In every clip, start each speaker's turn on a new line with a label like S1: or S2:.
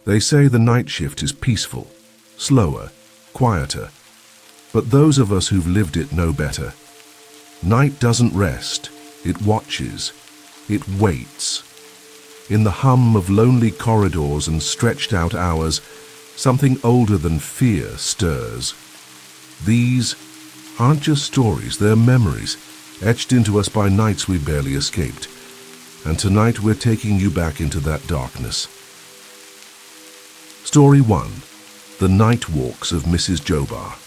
S1: They say the night shift is peaceful, slower, quieter, but those of us who've lived it know better. Night doesn't rest, it watches, it waits. In the hum of lonely corridors and stretched out hours, something older than fear stirs. These aren't just stories, they're memories, etched into us by nights we barely escaped. And tonight we're taking you back into that darkness. Story 1. The Night Walks of Mrs. Jobar.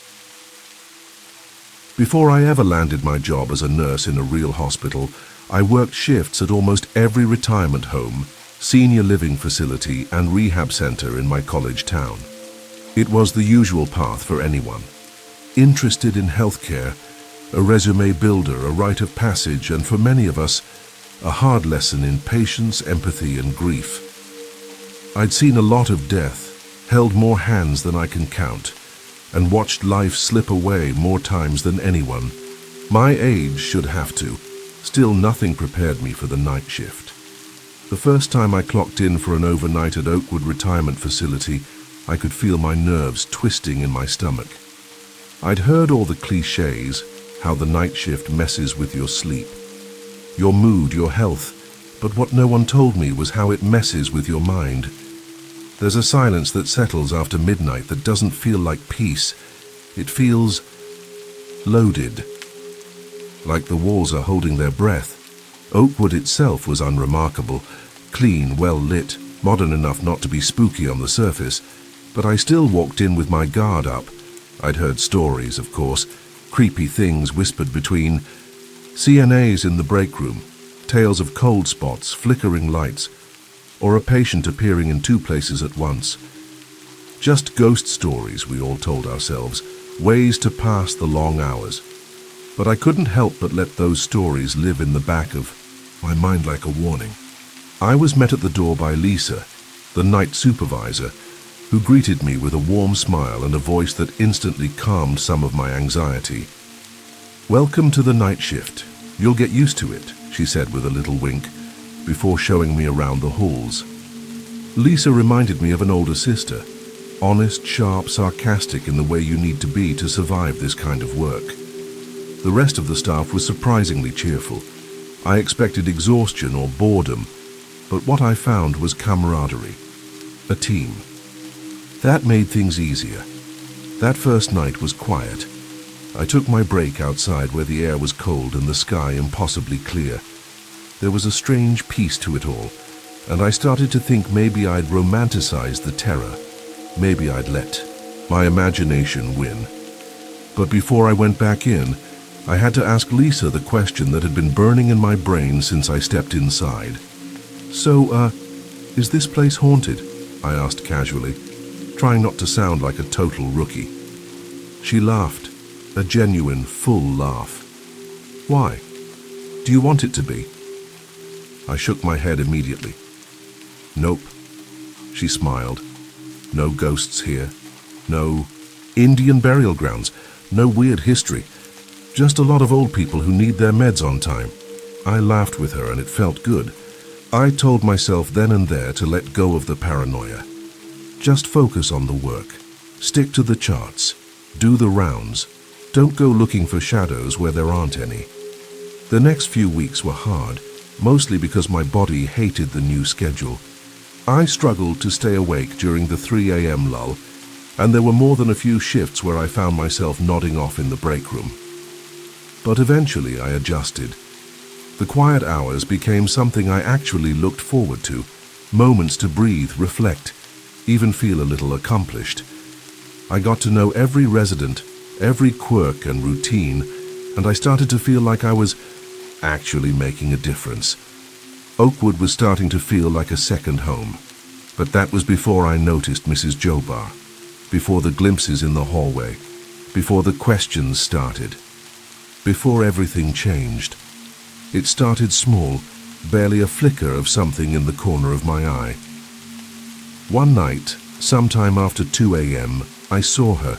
S1: Before I ever landed my job as a nurse in a real hospital, I worked shifts at almost every retirement home, senior living facility and rehab center in my college town. It was the usual path for anyone. Interested in healthcare, a resume builder, a rite of passage, and for many of us, a hard lesson in patience, empathy, and grief. I'd seen a lot of death, held more hands than I can count, and watched life slip away more times than anyone. My age should have to. Still, nothing prepared me for the night shift. The first time I clocked in for an overnight at Oakwood Retirement Facility, I could feel my nerves twisting in my stomach. I'd heard all the cliches, how the night shift messes with your sleep, your mood, your health, but what no one told me was how it messes with your mind. There's a silence that settles after midnight that doesn't feel like peace. It feels loaded, like the walls are holding their breath. Oakwood itself was unremarkable, clean, well lit, modern enough not to be spooky on the surface, but I still walked in with my guard up. I'd heard stories, of course, creepy things whispered between CNAs in the break room, tales of cold spots, flickering lights, or a patient appearing in two places at once. Just ghost stories, we all told ourselves, ways to pass the long hours. But I couldn't help but let those stories live in the back of my mind like a warning. I was met at the door by Lisa, the night supervisor, who greeted me with a warm smile and a voice that instantly calmed some of my anxiety. "Welcome to the night shift. You'll get used to it," she said with a little wink, before showing me around the halls. Lisa reminded me of an older sister, honest, sharp, sarcastic in the way you need to be to survive this kind of work. The rest of the staff was surprisingly cheerful. I expected exhaustion or boredom, but what I found was camaraderie, a team. That made things easier. That first night was quiet. I took my break outside where the air was cold and the sky impossibly clear. There was a strange peace to it all, and I started to think maybe I'd romanticized the terror. Maybe I'd let my imagination win. But before I went back in, I had to ask Lisa the question that had been burning in my brain since I stepped inside. "So, is this place haunted?" I asked casually, trying not to sound like a total rookie. She laughed, a genuine, full laugh. "Why? Do you want it to be?" I shook my head immediately. "Nope." She smiled. "No ghosts here. No Indian burial grounds. No weird history. Just a lot of old people who need their meds on time." I laughed with her and it felt good. I told myself then and there to let go of the paranoia. Just focus on the work. Stick to the charts. Do the rounds. Don't go looking for shadows where there aren't any. The next few weeks were hard, mostly because my body hated the new schedule. I struggled to stay awake during the 3 a.m. lull, and there were more than a few shifts where I found myself nodding off in the break room. But eventually I adjusted. The quiet hours became something I actually looked forward to, moments to breathe, reflect, even feel a little accomplished. I got to know every resident, every quirk and routine, and I started to feel like I was actually making a difference. Oakwood was starting to feel like a second home. But that was before I noticed Mrs. Jobar, before the glimpses in the hallway, before the questions started, before everything changed. It started small, barely a flicker of something in the corner of my eye. One night, sometime after 2 a.m., I saw her,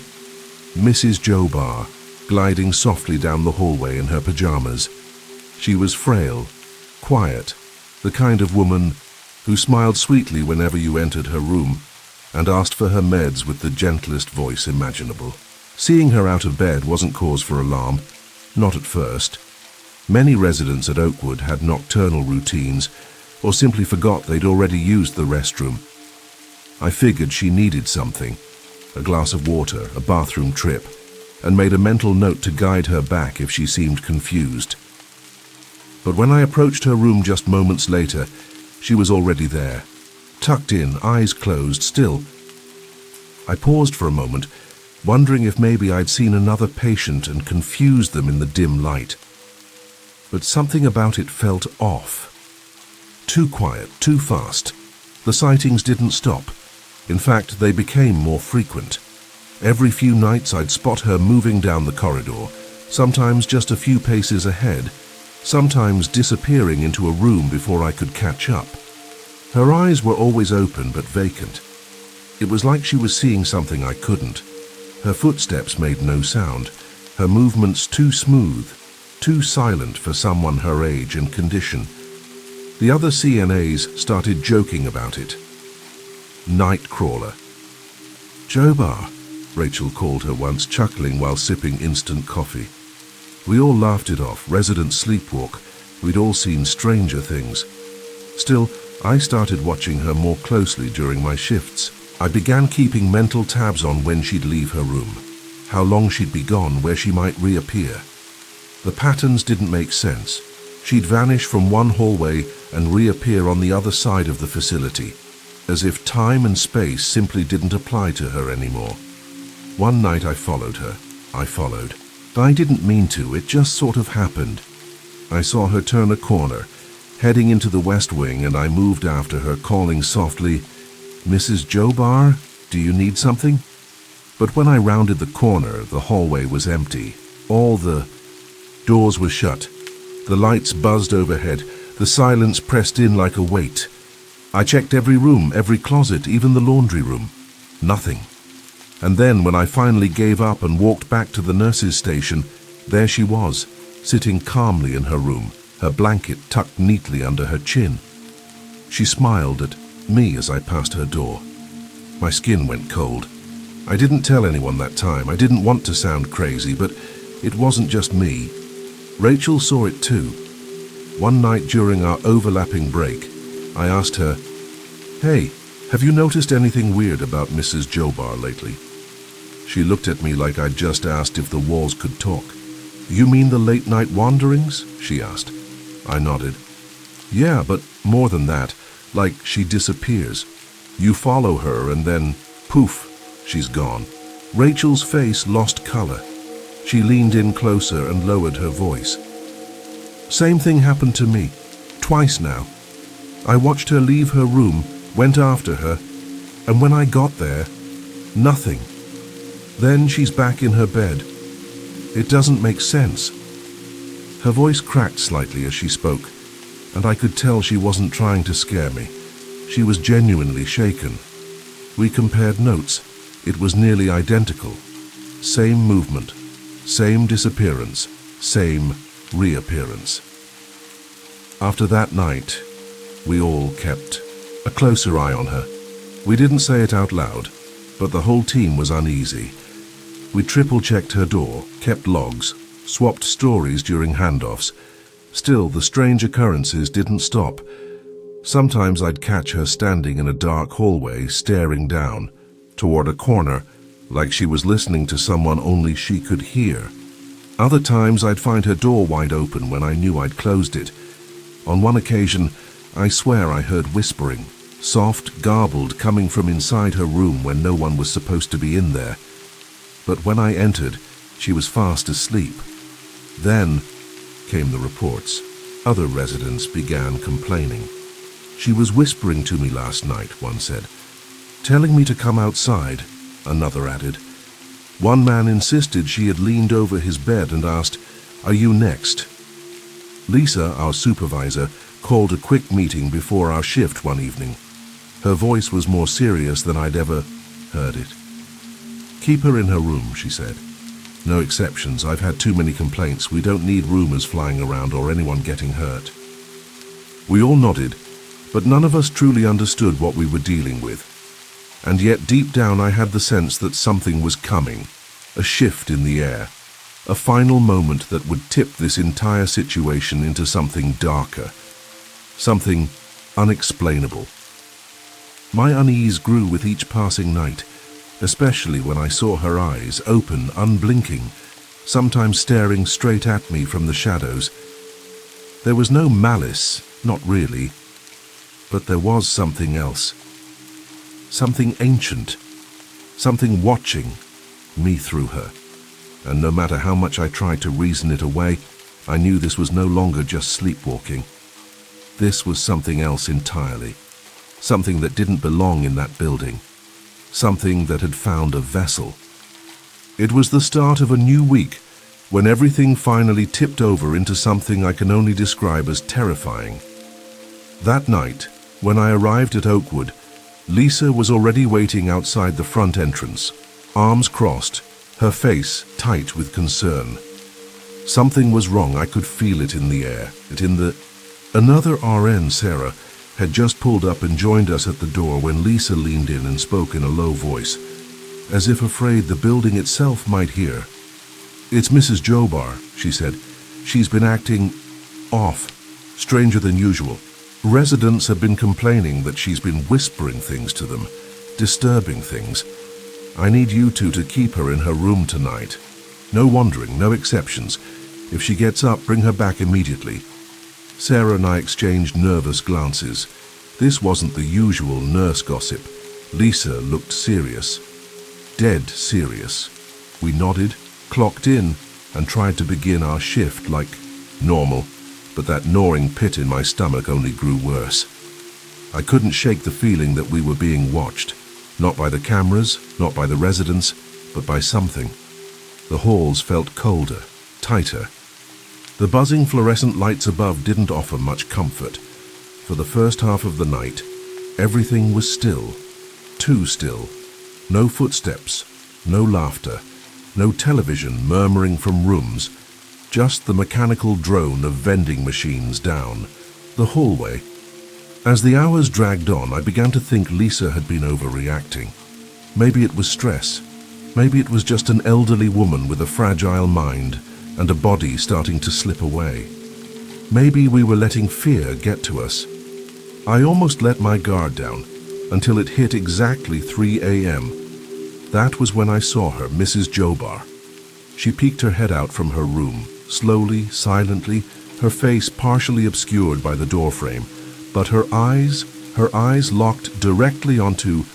S1: Mrs. Jobar, gliding softly down the hallway in her pajamas. She was frail, quiet, the kind of woman who smiled sweetly whenever you entered her room, and asked for her meds with the gentlest voice imaginable. Seeing her out of bed wasn't cause for alarm, not at first. Many residents at Oakwood had nocturnal routines or simply forgot they'd already used the restroom. I figured she needed something, a glass of water, a bathroom trip, and made a mental note to guide her back if she seemed confused. But when I approached her room just moments later, she was already there, tucked in, eyes closed, still. I paused for a moment, wondering if maybe I'd seen another patient and confused them in the dim light. But something about it felt off. Too quiet, too fast. The sightings didn't stop. In fact, they became more frequent. Every few nights I'd spot her moving down the corridor, sometimes just a few paces ahead, sometimes disappearing into a room before I could catch up. Her eyes were always open but vacant. It was like she was seeing something I couldn't. Her footsteps made no sound, her movements too smooth, too silent for someone her age and condition. The other CNAs started joking about it. Night crawler. Jobar, Rachel called her once, chuckling while sipping instant coffee. We all laughed it off, resident sleepwalk. We'd all seen stranger things. Still, I started watching her more closely during my shifts. I began keeping mental tabs on when she'd leave her room, how long she'd be gone, where she might reappear. The patterns didn't make sense. She'd vanish from one hallway and reappear on the other side of the facility, as if time and space simply didn't apply to her anymore. One night I followed her. I didn't mean to, it just sort of happened. I saw her turn a corner, heading into the West Wing, and I moved after her, calling softly, "Mrs. Jobar, do you need something?" But when I rounded the corner, the hallway was empty. All the doors were shut. The lights buzzed overhead. The silence pressed in like a weight. I checked every room, every closet, even the laundry room. Nothing. And then, when I finally gave up and walked back to the nurse's station, there she was, sitting calmly in her room, her blanket tucked neatly under her chin. She smiled at me as I passed her door. My skin went cold. I didn't tell anyone that time. I didn't want to sound crazy, but it wasn't just me. Rachel saw it too. One night during our overlapping break, I asked her, "Hey, have you noticed anything weird about Mrs. Jobar lately?" She looked at me like I'd just asked if the walls could talk. "You mean the late-night wanderings?" she asked. I nodded. "Yeah, but more than that. Like she disappears. You follow her and then, poof, she's gone." Rachel's face lost color. She leaned in closer and lowered her voice. "Same thing happened to me. Twice now. I watched her leave her room, went after her, and when I got there, nothing. Then she's back in her bed. It doesn't make sense." Her voice cracked slightly as she spoke, and I could tell she wasn't trying to scare me. She was genuinely shaken. We compared notes. It was nearly identical. Same movement, same disappearance, same reappearance. After that night, we all kept a closer eye on her. We didn't say it out loud, but the whole team was uneasy. We triple-checked her door, kept logs, swapped stories during handoffs. Still, the strange occurrences didn't stop. Sometimes I'd catch her standing in a dark hallway, staring down toward a corner, like she was listening to someone only she could hear. Other times I'd find her door wide open when I knew I'd closed it. On one occasion, I swear I heard whispering, soft, garbled, coming from inside her room when no one was supposed to be in there. But when I entered, she was fast asleep. Then came the reports. Other residents began complaining. "She was whispering to me last night," one said. "Telling me to come outside," another added. One man insisted she had leaned over his bed and asked, "Are you next?" Lisa, our supervisor, called a quick meeting before our shift one evening. Her voice was more serious than I'd ever heard it. "Keep her in her room," she said. "No exceptions. I've had too many complaints. We don't need rumors flying around or anyone getting hurt." We all nodded, but none of us truly understood what we were dealing with. and yet deep down I had the sense that something was coming, a shift in the air, a final moment that would tip this entire situation into something darker, something unexplainable. My unease grew with each passing night, especially when I saw her eyes open, unblinking, sometimes staring straight at me from the shadows. There was no malice, not really, but there was something else. Something ancient, something watching me through her. And no matter how much I tried to reason it away, I knew this was no longer just sleepwalking. This was something else entirely, something that didn't belong in that building, something that had found a vessel. It was the start of a new week, when everything finally tipped over into something I can only describe as terrifying. That night, when I arrived at Oakwood, Lisa was already waiting outside the front entrance, arms crossed, her face tight with concern. Something was wrong. I could feel it in the air. Another RN, Sarah, had just pulled up and joined us at the door when Lisa leaned in and spoke in a low voice, as if afraid the building itself might hear. "It's Mrs. Jobar," she said. "She's been acting off, stranger than usual. Residents have been complaining that she's been whispering things to them, disturbing things. I need you two to keep her in her room tonight. No wandering, no exceptions. If she gets up, bring her back immediately." Sarah and I exchanged nervous glances. This wasn't the usual nurse gossip. Lisa looked serious. Dead serious. We nodded, clocked in, and tried to begin our shift like normal, but that gnawing pit in my stomach only grew worse. I couldn't shake the feeling that we were being watched. Not by the cameras, not by the residents, but by something. The halls felt colder, tighter. The buzzing fluorescent lights above didn't offer much comfort. For the first half of the night, everything was still. Too still. No footsteps, no laughter, no television murmuring from rooms, just the mechanical drone of vending machines down the hallway. As the hours dragged on, I began to think Lisa had been overreacting. Maybe it was stress. Maybe it was just an elderly woman with a fragile mind and a body starting to slip away. Maybe we were letting fear get to us. I almost let my guard down until it hit exactly 3 a.m. That was when I saw her, Mrs. Jobar. She peeked her head out from her room, slowly, silently, her face partially obscured by the doorframe, but her eyes locked directly onto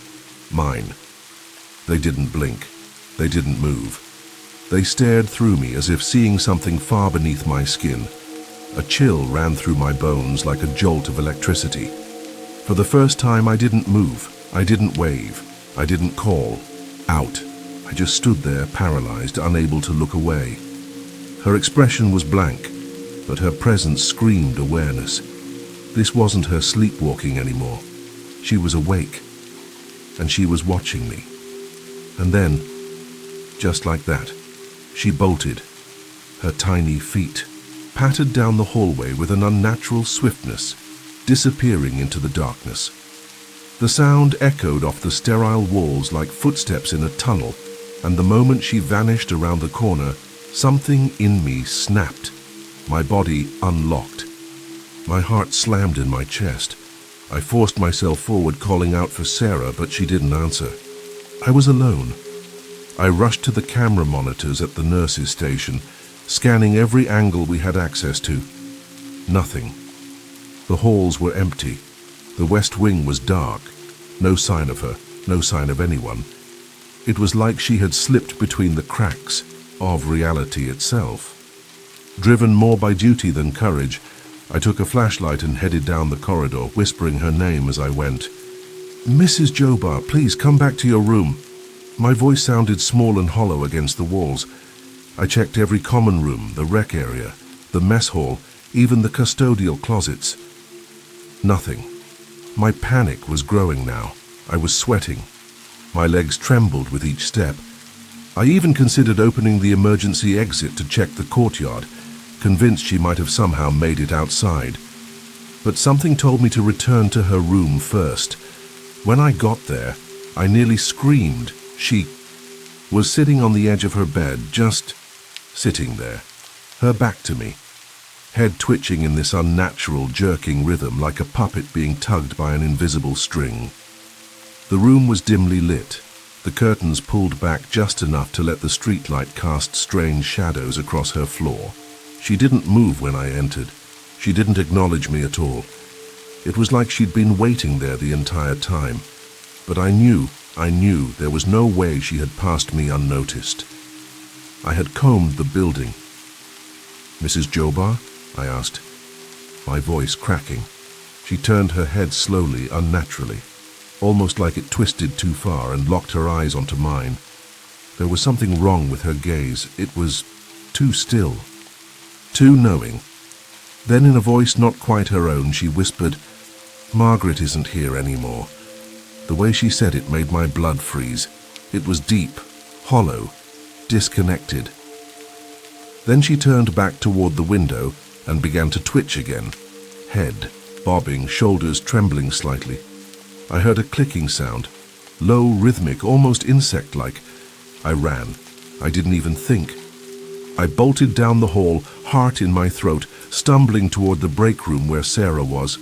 S1: mine. They didn't blink. They didn't move. They stared through me as if seeing something far beneath my skin. A chill ran through my bones like a jolt of electricity. For the first time, I didn't move. I didn't wave. I didn't call out. I just stood there, paralyzed, unable to look away. Her expression was blank, but her presence screamed awareness. This wasn't her sleepwalking anymore. She was awake, and she was watching me. And then, just like that, she bolted. Her tiny feet pattered down the hallway with an unnatural swiftness, disappearing into the darkness. The sound echoed off the sterile walls like footsteps in a tunnel, and the moment she vanished around the corner, something in me snapped. My body unlocked. My heart slammed in my chest. I forced myself forward, calling out for Sarah, but she didn't answer. I was alone. I rushed to the camera monitors at the nurses' station, scanning every angle we had access to. Nothing. The halls were empty. The west wing was dark. No sign of her, no sign of anyone. It was like she had slipped between the cracks of reality itself. Driven more by duty than courage, I took a flashlight and headed down the corridor, whispering her name as I went. "Mrs. Jobar, please come back to your room." My voice sounded small and hollow against the walls. I checked every common room, the rec area, the mess hall, even the custodial closets. Nothing. My panic was growing now. I was sweating. My legs trembled with each step. I even considered opening the emergency exit to check the courtyard, convinced she might have somehow made it outside. But something told me to return to her room first. When I got there, I nearly screamed. She was sitting on the edge of her bed, just sitting there, her back to me, head twitching in this unnatural, jerking rhythm like a puppet being tugged by an invisible string. The room was dimly lit, the curtains pulled back just enough to let the streetlight cast strange shadows across her floor. She didn't move when I entered. She didn't acknowledge me at all. It was like she'd been waiting there the entire time. But I knew there was no way she had passed me unnoticed. I had combed the building. "Mrs. Jobar?" I asked, my voice cracking. She turned her head slowly, unnaturally, almost like it twisted too far, and locked her eyes onto mine. There was something wrong with her gaze. It was too still, too knowing. Then in a voice not quite her own, she whispered, "Margaret isn't here anymore." The way she said it made my blood freeze. It was deep, hollow, disconnected. Then she turned back toward the window and began to twitch again, head bobbing, shoulders trembling slightly. I heard a clicking sound, low, rhythmic, almost insect-like. I ran. I didn't even think. I bolted down the hall, heart in my throat, stumbling toward the break room where Sarah was.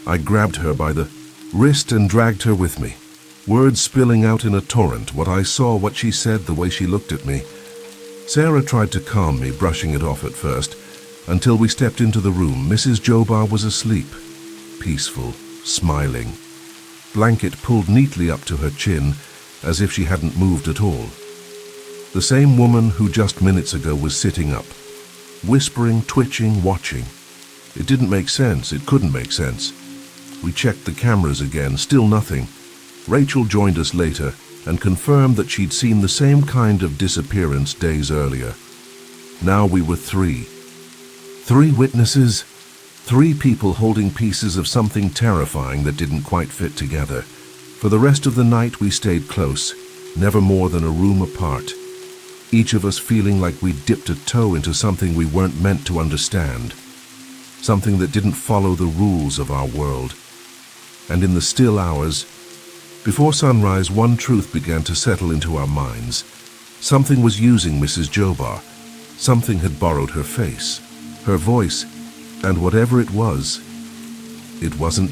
S1: I grabbed her by the wrist and dragged her with me, words spilling out in a torrent, what I saw, what she said, the way she looked at me. Sarah tried to calm me, brushing it off at first, until we stepped into the room. Mrs. Jobar was asleep, peaceful, smiling, blanket pulled neatly up to her chin, as if she hadn't moved at all. The same woman who just minutes ago was sitting up, whispering, twitching, watching. It didn't make sense. It couldn't make sense. We checked the cameras again, still nothing. Rachel joined us later and confirmed that she'd seen the same kind of disappearance days earlier. Now we were three. 3 witnesses, 3 people holding pieces of something terrifying that didn't quite fit together. For the rest of the night we stayed close, never more than a room apart, each of us feeling like we'd dipped a toe into something we weren't meant to understand, something that didn't follow the rules of our world. And in the still hours, before sunrise, one truth began to settle into our minds. Something was using Mrs. Jobar. Something had borrowed her face, her voice, and whatever it wasn't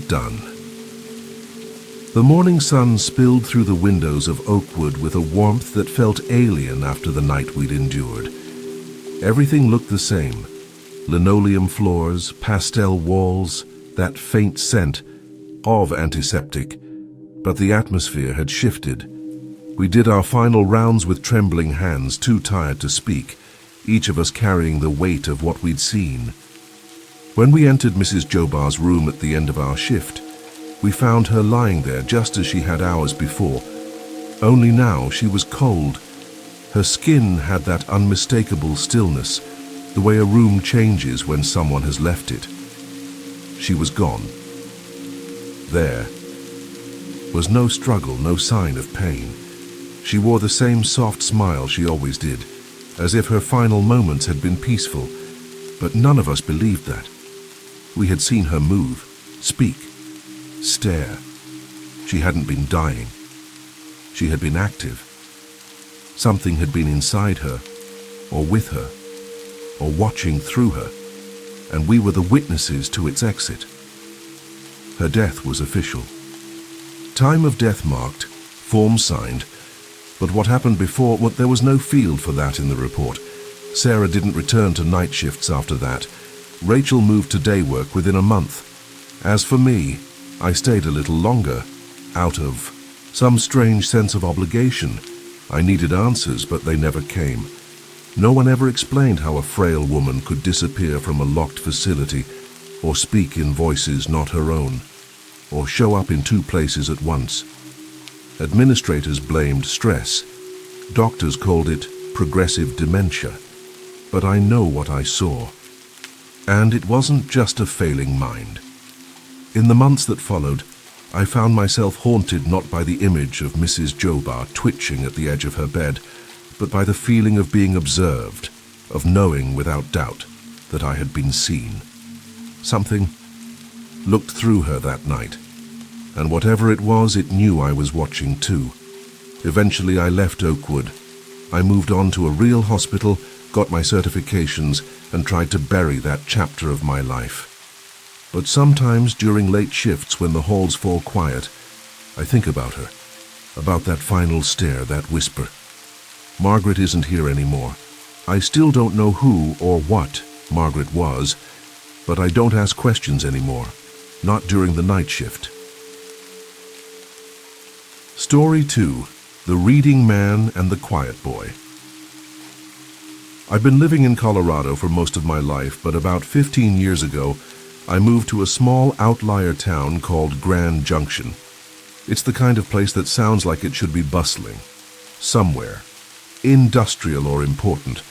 S1: done. The morning sun spilled through the windows of Oakwood with a warmth that felt alien after the night we'd endured. Everything looked the same. Linoleum floors, pastel walls, that faint scent of antiseptic. But the atmosphere had shifted. We did our final rounds with trembling hands, too tired to speak, each of us carrying the weight of what we'd seen. When we entered Mrs. Jobar's room at the end of our shift, we found her lying there just as she had hours before. Only now she was cold. Her skin had that unmistakable stillness, the way a room changes when someone has left it. She was gone. There was no struggle, no sign of pain. She wore the same soft smile she always did, as if her final moments had been peaceful, but none of us believed that. We had seen her move, speak, stare. She hadn't been dying. She had been active. Something had been inside her, or with her, or watching through her, and we were the witnesses to its exit. Her death was official. Time of death marked, form signed, but what happened before, there was no field for that in the report. Sarah didn't return to night shifts after that. Rachel moved to day work within a month. As for me, I stayed a little longer, out of some strange sense of obligation. I needed answers, but they never came. No one ever explained how a frail woman could disappear from a locked facility, or speak in voices not her own, or show up in 2 places at once. Administrators blamed stress. Doctors called it progressive dementia. But I know what I saw. And it wasn't just a failing mind. In the months that followed, I found myself haunted not by the image of Mrs. Jobar twitching at the edge of her bed, but by the feeling of being observed, of knowing without doubt that I had been seen. Something looked through her that night, and whatever it was, it knew I was watching too. Eventually, I left Oakwood. I moved on to a real hospital, got my certifications, and tried to bury that chapter of my life. But sometimes during late shifts when the halls fall quiet, I think about her, about that final stare, that whisper. Margaret isn't here anymore. I still don't know who or what Margaret was, but I don't ask questions anymore, not during the night shift. Story 2. The Reading Man and the Quiet Boy. I've been living in Colorado for most of my life, but about 15 years ago, I moved to a small outlier town called Grand Junction. It's the kind of place that sounds like it should be bustling, somewhere, industrial or important,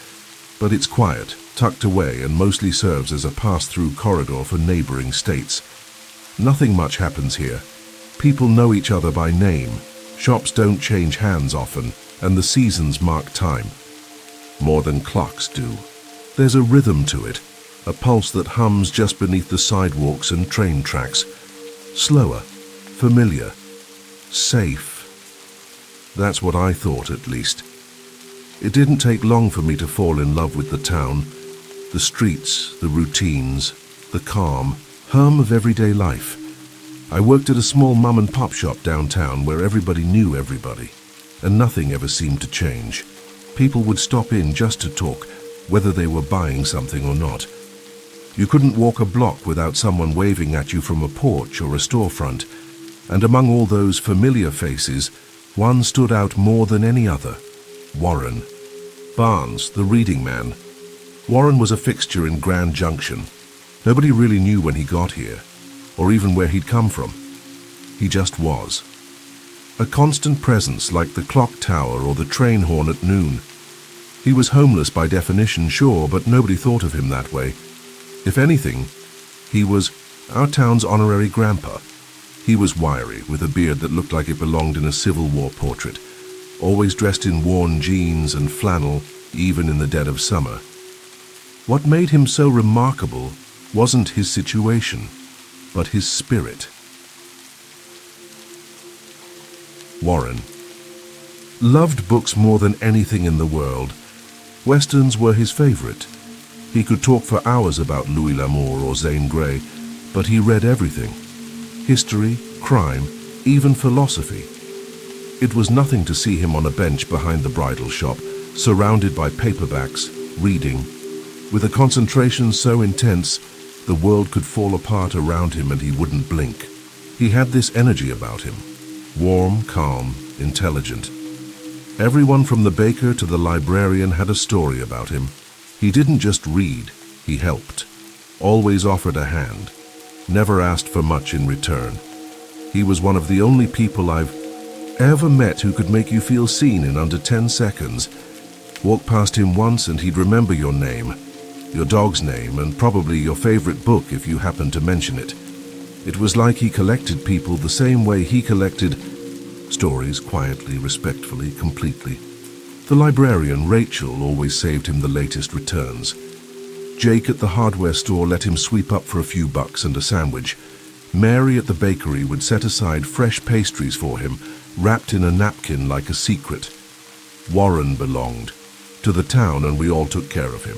S1: but it's quiet, tucked away, and mostly serves as a pass-through corridor for neighboring states. Nothing much happens here. People know each other by name. Shops don't change hands often, and the seasons mark time. More than clocks do. There's a rhythm to it, a pulse that hums just beneath the sidewalks and train tracks. Slower, familiar, safe. That's what I thought, at least. It didn't take long for me to fall in love with the town, the streets, the routines, the calm, hum of everyday life. I worked at a small mom-and-pop shop downtown where everybody knew everybody, and nothing ever seemed to change. People would stop in just to talk, whether they were buying something or not. You couldn't walk a block without someone waving at you from a porch or a storefront, and among all those familiar faces, one stood out more than any other: Warren. Barnes, the reading man. Warren was a fixture in Grand Junction. Nobody really knew when he got here, or even where he'd come from. He just was. A constant presence like the clock tower or the train horn at noon. He was homeless by definition, sure, but nobody thought of him that way. If anything, he was our town's honorary grandpa. He was wiry, with a beard that looked like it belonged in a Civil War portrait, always dressed in worn jeans and flannel, even in the dead of summer. What made him so remarkable wasn't his situation, but his spirit. Warren loved books more than anything in the world. Westerns were his favorite. He could talk for hours about Louis L'Amour or Zane Grey, but he read everything: history, crime, even philosophy. It was nothing to see him on a bench behind the bridal shop, surrounded by paperbacks, reading, with a concentration so intense the world could fall apart around him and he wouldn't blink. He had this energy about him, warm, calm, intelligent. Everyone from the baker to the librarian had a story about him. He didn't just read, he helped, always offered a hand, never asked for much in return. He was one of the only people I've ever met who could make you feel seen in under 10 seconds. Walk past him once and he'd remember your name, your dog's name, and probably your favorite book if you happened to mention it. It was like he collected people the same way he collected stories, quietly, respectfully, completely. The librarian, Rachel, always saved him the latest returns. Jake at the hardware store let him sweep up for a few bucks and a sandwich. Mary at the bakery would set aside fresh pastries for him, wrapped in a napkin like a secret. Warren belonged to the town, and we all took care of him.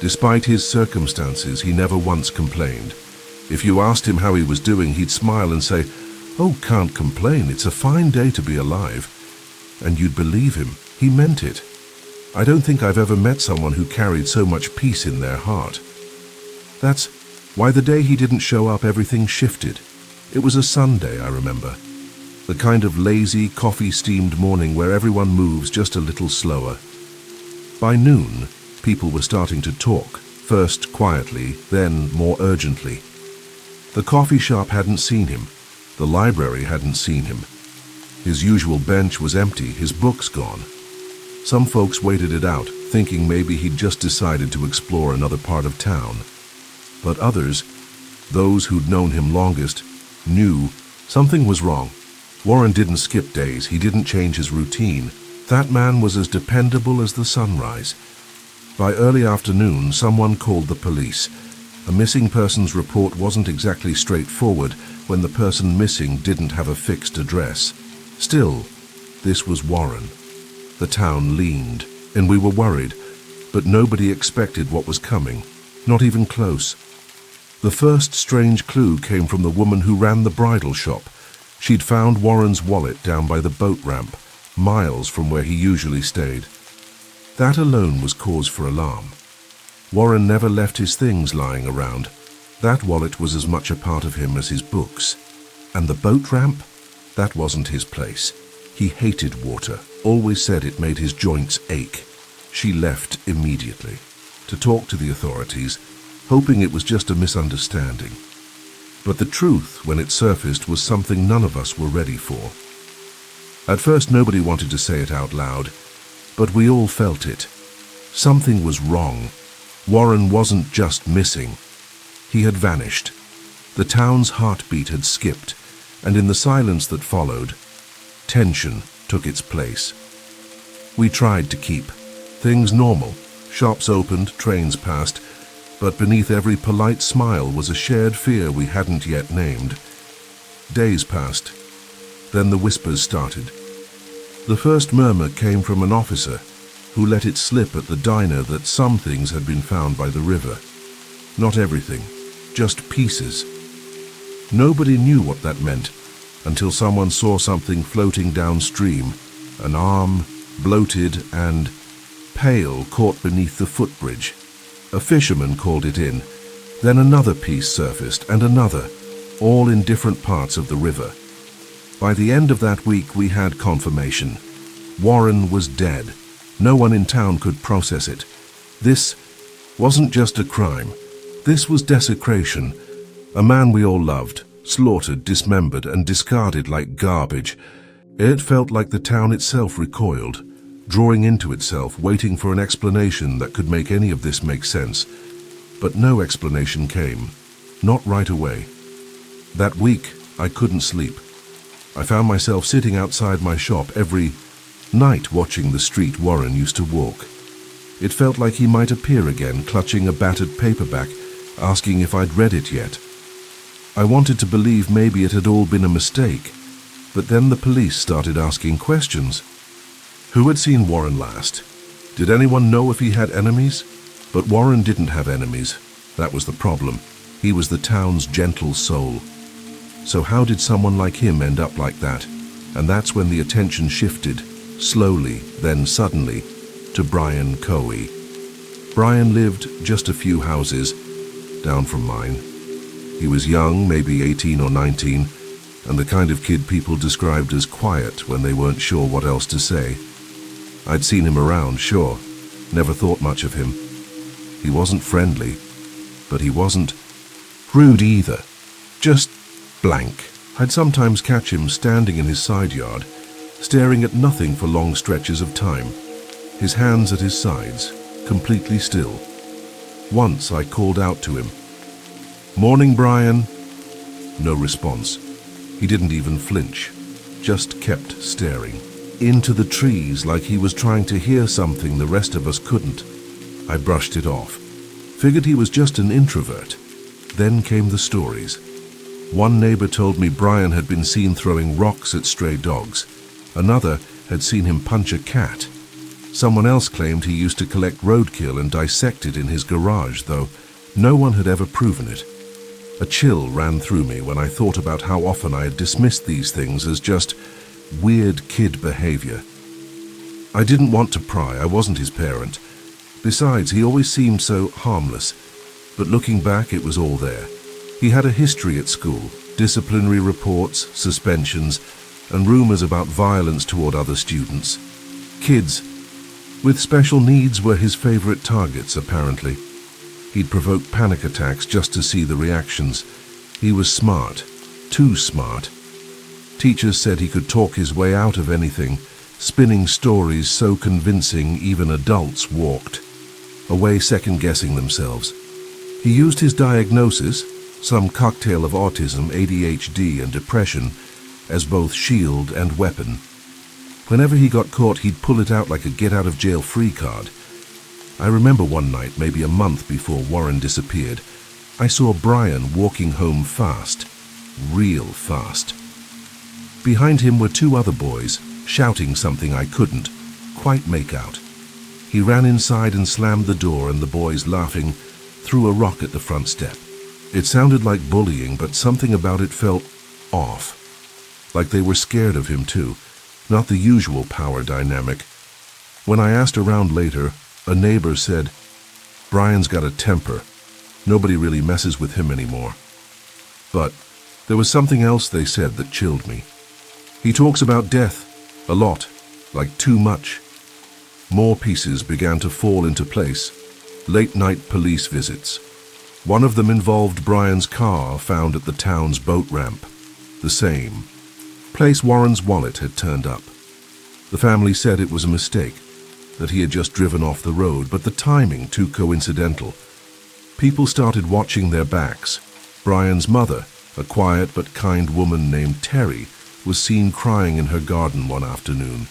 S1: Despite his circumstances, he never once complained. If you asked him how he was doing, he'd smile and say, "Oh, can't complain, it's a fine day to be alive." And you'd believe him. He meant it. I don't think I've ever met someone who carried so much peace in their heart. That's why the day he didn't show up, everything shifted. It was a Sunday, I remember. The kind of lazy, coffee-steamed morning where everyone moves just a little slower. By noon, people were starting to talk, first quietly, then more urgently. The coffee shop hadn't seen him. The library hadn't seen him. His usual bench was empty, his books gone. Some folks waited it out, thinking maybe he'd just decided to explore another part of town. But others, those who'd known him longest, knew something was wrong. Warren didn't skip days, he didn't change his routine. That man was as dependable as the sunrise. By early afternoon, someone called the police. A missing persons report wasn't exactly straightforward when the person missing didn't have a fixed address. Still, this was Warren. The town leaned, and we were worried, but nobody expected what was coming, not even close. The first strange clue came from the woman who ran the bridal shop. She'd found Warren's wallet down by the boat ramp, miles from where he usually stayed. That alone was cause for alarm. Warren never left his things lying around. That wallet was as much a part of him as his books. And the boat ramp? That wasn't his place. He hated water, always said it made his joints ache. She left immediately to talk to the authorities, hoping it was just a misunderstanding. But the truth, when it surfaced, was something none of us were ready for. At first, nobody wanted to say it out loud, but we all felt it. Something was wrong. Warren wasn't just missing. He had vanished. The town's heartbeat had skipped, and in the silence that followed, tension took its place. We tried to keep things normal. Shops opened, trains passed, but beneath every polite smile was a shared fear we hadn't yet named. Days passed. Then the whispers started. The first murmur came from an officer who let it slip at the diner that some things had been found by the river. Not everything, just pieces. Nobody knew what that meant until someone saw something floating downstream, an arm, bloated and pale, caught beneath the footbridge. A fisherman called it in. Then another piece surfaced, and another, all in different parts of the river. By the end of that week, we had confirmation. Warren was dead. No one in town could process it. This wasn't just a crime. This was desecration. A man we all loved, slaughtered, dismembered, and discarded like garbage. It felt like the town itself recoiled, drawing into itself, waiting for an explanation that could make any of this make sense. But no explanation came. Not right away. That week, I couldn't sleep. I found myself sitting outside my shop every night watching the street Warren used to walk. It felt like he might appear again, clutching a battered paperback, asking if I'd read it yet. I wanted to believe maybe it had all been a mistake, but then the police started asking questions. Who had seen Warren last? Did anyone know if he had enemies? But Warren didn't have enemies. That was the problem. He was the town's gentle soul. So how did someone like him end up like that? And that's when the attention shifted, slowly, then suddenly, to Brian Coe. Brian lived just a few houses down from mine. He was young, maybe 18 or 19, and the kind of kid people described as quiet when they weren't sure what else to say. I'd seen him around, sure, never thought much of him. He wasn't friendly, but he wasn't rude either, just blank. I'd sometimes catch him standing in his side yard, staring at nothing for long stretches of time, his hands at his sides, completely still. Once I called out to him, "Morning, Brian." No response. He didn't even flinch, just kept staring into the trees like he was trying to hear something the rest of us couldn't. I brushed it off, figured he was just an introvert. Then came the stories. One neighbor told me Brian had been seen throwing rocks at stray dogs. Another had seen him punch a cat. Someone else claimed he used to collect roadkill and dissect it in his garage, though no one had ever proven it. A chill ran through me when I thought about how often I had dismissed these things as just weird kid behavior. I didn't want to pry, I wasn't his parent. Besides, he always seemed so harmless. But looking back, it was all there. He had a history at school, disciplinary reports, suspensions, and rumors about violence toward other students. Kids with special needs were his favorite targets, apparently. He'd provoke panic attacks just to see the reactions. He was smart, too smart. Teachers said he could talk his way out of anything, spinning stories so convincing even adults walked away second-guessing themselves. He used his diagnosis, some cocktail of autism, ADHD, and depression, as both shield and weapon. Whenever he got caught, he'd pull it out like a get-out-of-jail-free card. I remember one night, maybe a month before Warren disappeared, I saw Brian walking home fast, real fast. Behind him were two other boys, shouting something I couldn't quite make out. He ran inside and slammed the door, and the boys, laughing, threw a rock at the front step. It sounded like bullying, but something about it felt off. Like they were scared of him too, not the usual power dynamic. When I asked around later, a neighbor said, "Brian's got a temper. Nobody really messes with him anymore." But there was something else they said that chilled me. "He talks about death, a lot, like too much." More pieces began to fall into place. Late-night police visits. One of them involved Brian's car found at the town's boat ramp. The same place Warren's wallet had turned up. The family said it was a mistake, that he had just driven off the road, but the timing too coincidental. People started watching their backs. Brian's mother, a quiet but kind woman named Terry, was seen crying in her garden one afternoon.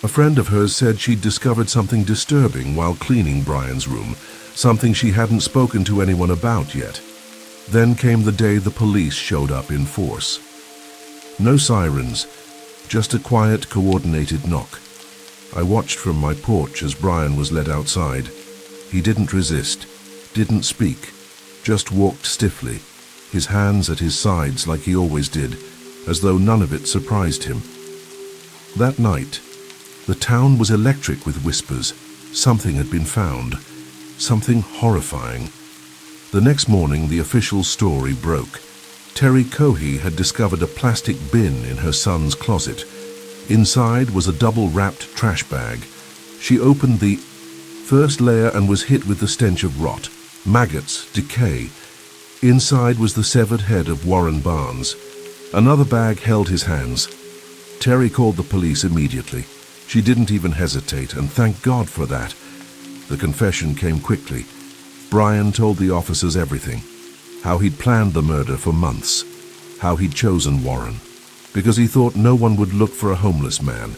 S1: A friend of hers said she'd discovered something disturbing while cleaning Brian's room, something she hadn't spoken to anyone about yet. Then came the day the police showed up in force. No sirens, just a quiet, coordinated knock. I watched from my porch as Brian was led outside. He didn't resist, didn't speak, just walked stiffly, his hands at his sides like he always did, as though none of it surprised him. That night, the town was electric with whispers. Something had been found, something horrifying. The next morning, the official story broke. Terry Cohey had discovered a plastic bin in her son's closet. Inside was a double-wrapped trash bag. She opened the first layer and was hit with the stench of rot, maggots, decay. Inside was the severed head of Warren Barnes. Another bag held his hands. Terry called the police immediately. She didn't even hesitate, and thank God for that. The confession came quickly. Brian told the officers everything. How he'd planned the murder for months. How he'd chosen Warren, because he thought no one would look for a homeless man.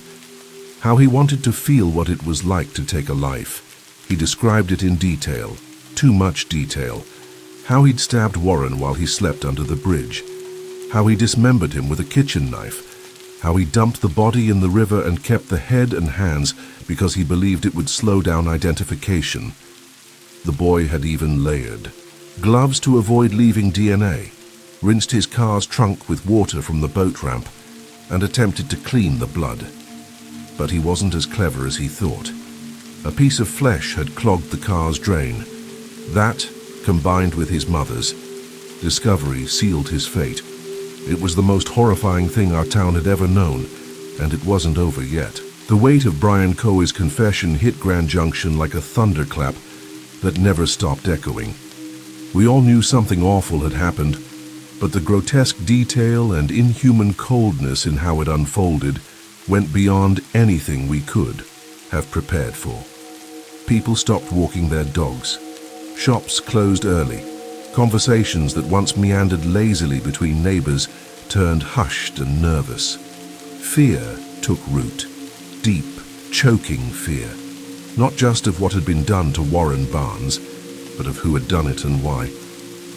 S1: How he wanted to feel what it was like to take a life. He described it in detail, too much detail. How he'd stabbed Warren while he slept under the bridge. How he dismembered him with a kitchen knife. How he dumped the body in the river and kept the head and hands because he believed it would slow down identification. The boy had even layered. Gloves to avoid leaving DNA, rinsed his car's trunk with water from the boat ramp, and attempted to clean the blood. But he wasn't as clever as he thought. A piece of flesh had clogged the car's drain. That, combined with his mother's discovery, sealed his fate. It was the most horrifying thing our town had ever known, and it wasn't over yet. The weight of Brian Coe's confession hit Grand Junction like a thunderclap that never stopped echoing. We all knew something awful had happened, but the grotesque detail and inhuman coldness in how it unfolded went beyond anything we could have prepared for. People stopped walking their dogs. Shops closed early. Conversations that once meandered lazily between neighbors turned hushed and nervous. Fear took root. Deep, choking fear. Not just of what had been done to Warren Barnes, but of who had done it and why.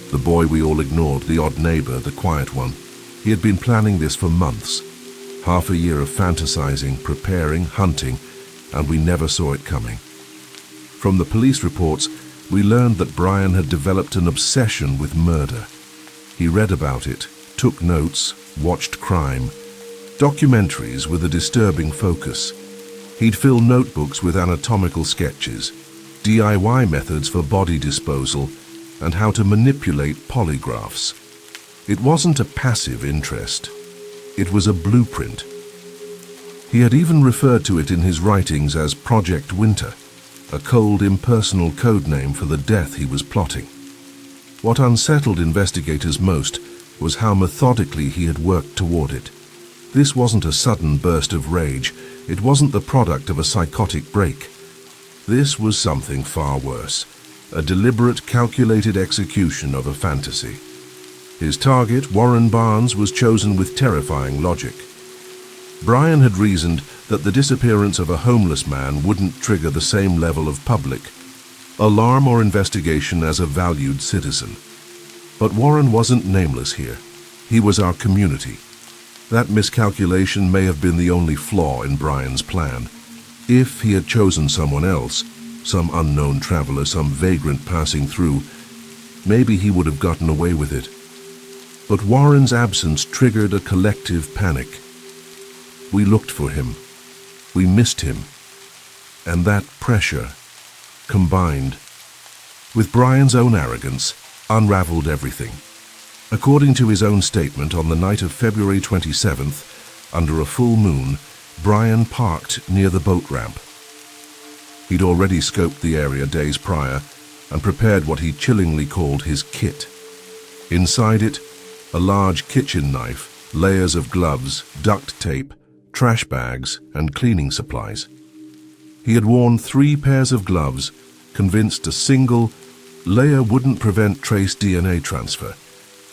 S1: The boy we all ignored, the odd neighbor, the quiet one. He had been planning this for months. Half a year of fantasizing, preparing, hunting, and we never saw it coming. From the police reports, we learned that Brian had developed an obsession with murder. He read about it, took notes, watched crime. Documentaries with a disturbing focus. He'd fill notebooks with anatomical sketches, DIY methods for body disposal, and how to manipulate polygraphs. It wasn't a passive interest. It was a blueprint. He had even referred to it in his writings as Project Winter, a cold, impersonal code name for the death he was plotting. What unsettled investigators most was how methodically he had worked toward it. This wasn't a sudden burst of rage. It wasn't the product of a psychotic break. This was something far worse, a deliberate, calculated execution of a fantasy. His target, Warren Barnes, was chosen with terrifying logic. Brian had reasoned that the disappearance of a homeless man wouldn't trigger the same level of public alarm or investigation as a valued citizen. But Warren wasn't nameless here. He was our community. That miscalculation may have been the only flaw in Brian's plan. If he had chosen someone else, some unknown traveler, some vagrant passing through, maybe he would have gotten away with it. But Warren's absence triggered a collective panic. We looked for him. We missed him. And that pressure, combined with Brian's own arrogance, unraveled everything. According to his own statement, on the night of February 27th, under a full moon, Brian parked near the boat ramp. He'd already scoped the area days prior and prepared what he chillingly called his kit. Inside it, a large kitchen knife, layers of gloves, duct tape, trash bags, and cleaning supplies. He had worn 3 pairs of gloves, convinced a single layer wouldn't prevent trace DNA transfer.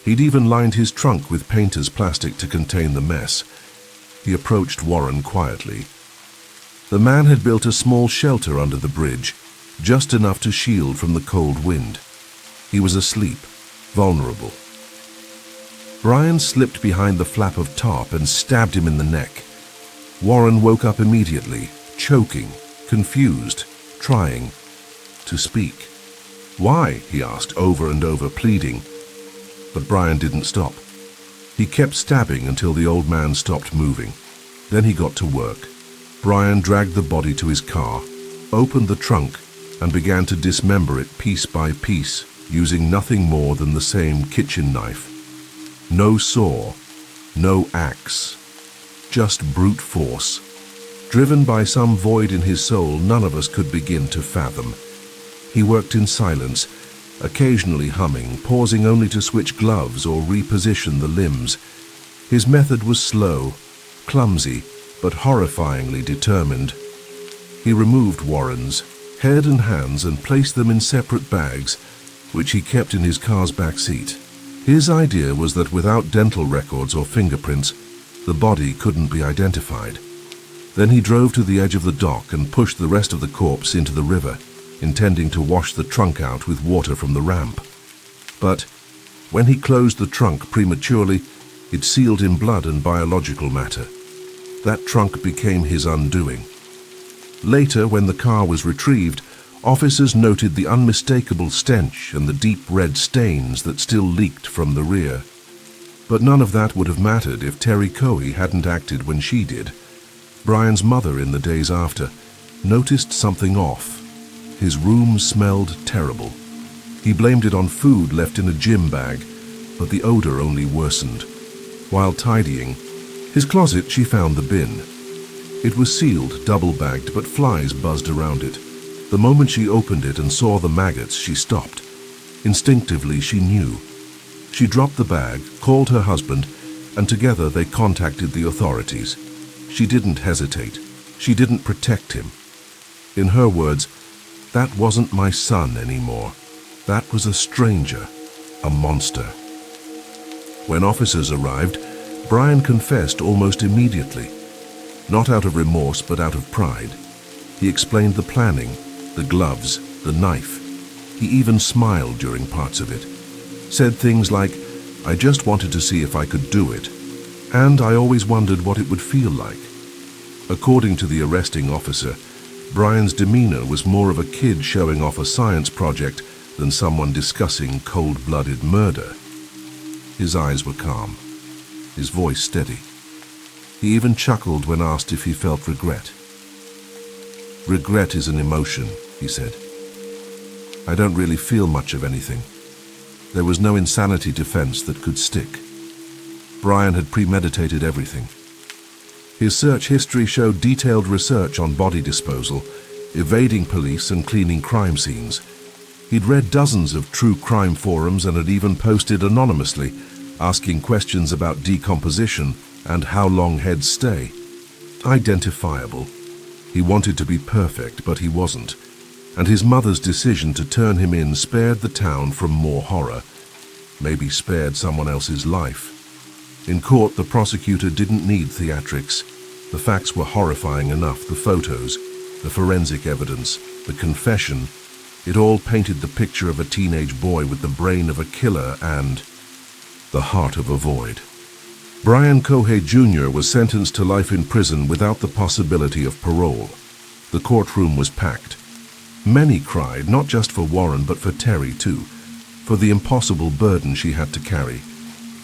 S1: He'd even lined his trunk with painter's plastic to contain the mess. He approached Warren quietly. The man had built a small shelter under the bridge, just enough to shield from the cold wind. He was asleep, vulnerable. Brian slipped behind the flap of tarp and stabbed him in the neck. Warren woke up immediately, choking, confused, trying to speak. "Why?" he asked, over and over, pleading. But Brian didn't stop. He kept stabbing until the old man stopped moving. Then he got to work. Brian dragged the body to his car, opened the trunk, and began to dismember it piece by piece, using nothing more than the same kitchen knife. No saw, no axe, just brute force. Driven by some void in his soul none of us could begin to fathom. He worked in silence, occasionally humming, pausing only to switch gloves or reposition the limbs. His method was slow, clumsy, but horrifyingly determined. He removed Warren's head and hands and placed them in separate bags, which he kept in his car's back seat. His idea was that without dental records or fingerprints, the body couldn't be identified. Then he drove to the edge of the dock and pushed the rest of the corpse into the river, intending to wash the trunk out with water from the ramp. But when he closed the trunk prematurely, it sealed in blood and biological matter. That trunk became his undoing. Later, when the car was retrieved, officers noted the unmistakable stench and the deep red stains that still leaked from the rear. But none of that would have mattered if Terry Coey hadn't acted when she did. Brian's mother, in the days after, noticed something off. His room smelled terrible. He blamed it on food left in a gym bag, but the odor only worsened. While tidying his closet, she found the bin. It was sealed, double-bagged, but flies buzzed around it. The moment she opened it and saw the maggots, she stopped. Instinctively, she knew. She dropped the bag, called her husband, and together they contacted the authorities. She didn't hesitate. She didn't protect him. In her words, "That wasn't my son anymore. That was a stranger, a monster." When officers arrived, Brian confessed almost immediately. Not out of remorse, but out of pride. He explained the planning, the gloves, the knife. He even smiled during parts of it. Said things like, "I just wanted to see if I could do it, and I always wondered what it would feel like." According to the arresting officer, Brian's demeanor was more of a kid showing off a science project than someone discussing cold-blooded murder. His eyes were calm, his voice steady. He even chuckled when asked if he felt regret. "Regret is an emotion," he said. "I don't really feel much of anything. There was no insanity defense that could stick." Brian had premeditated everything. His search history showed detailed research on body disposal, evading police and cleaning crime scenes. He'd read dozens of true crime forums and had even posted anonymously, asking questions about decomposition and how long heads stay. Identifiable. He wanted to be perfect, but he wasn't. And his mother's decision to turn him in spared the town from more horror. Maybe spared someone else's life. In court, the prosecutor didn't need theatrics. The facts were horrifying enough, the photos, the forensic evidence, the confession. It all painted the picture of a teenage boy with the brain of a killer and the heart of a void. Brian Kohei Jr. was sentenced to life in prison without the possibility of parole. The courtroom was packed. Many cried, not just for Warren but for Terry too, for the impossible burden she had to carry.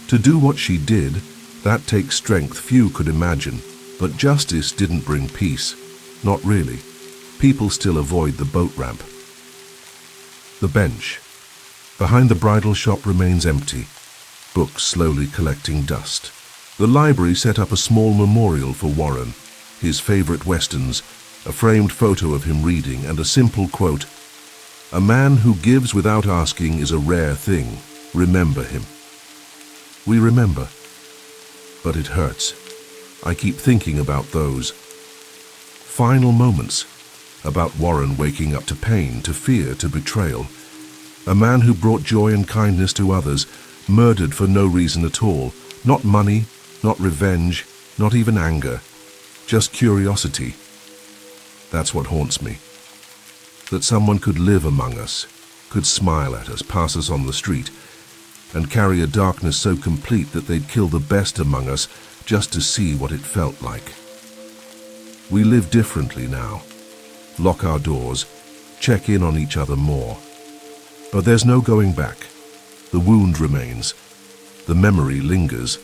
S1: To do what she did, that takes strength few could imagine, but justice didn't bring peace. Not really. People still avoid the boat ramp. The bench behind the bridal shop remains empty, books slowly collecting dust. The library set up a small memorial for Warren, his favorite westerns, a framed photo of him reading, and a simple quote, "A man who gives without asking is a rare thing. Remember him." We remember, but it hurts. I keep thinking about those final moments, about Warren waking up to pain, to fear, to betrayal. A man who brought joy and kindness to others, murdered for no reason at all. Not money, not revenge, not even anger. Just curiosity. That's what haunts me. That someone could live among us, could smile at us, pass us on the street, and carry a darkness so complete that they'd kill the best among us just to see what it felt like. We live differently now. Lock our doors, check in on each other more. But there's no going back. The wound remains. The memory lingers.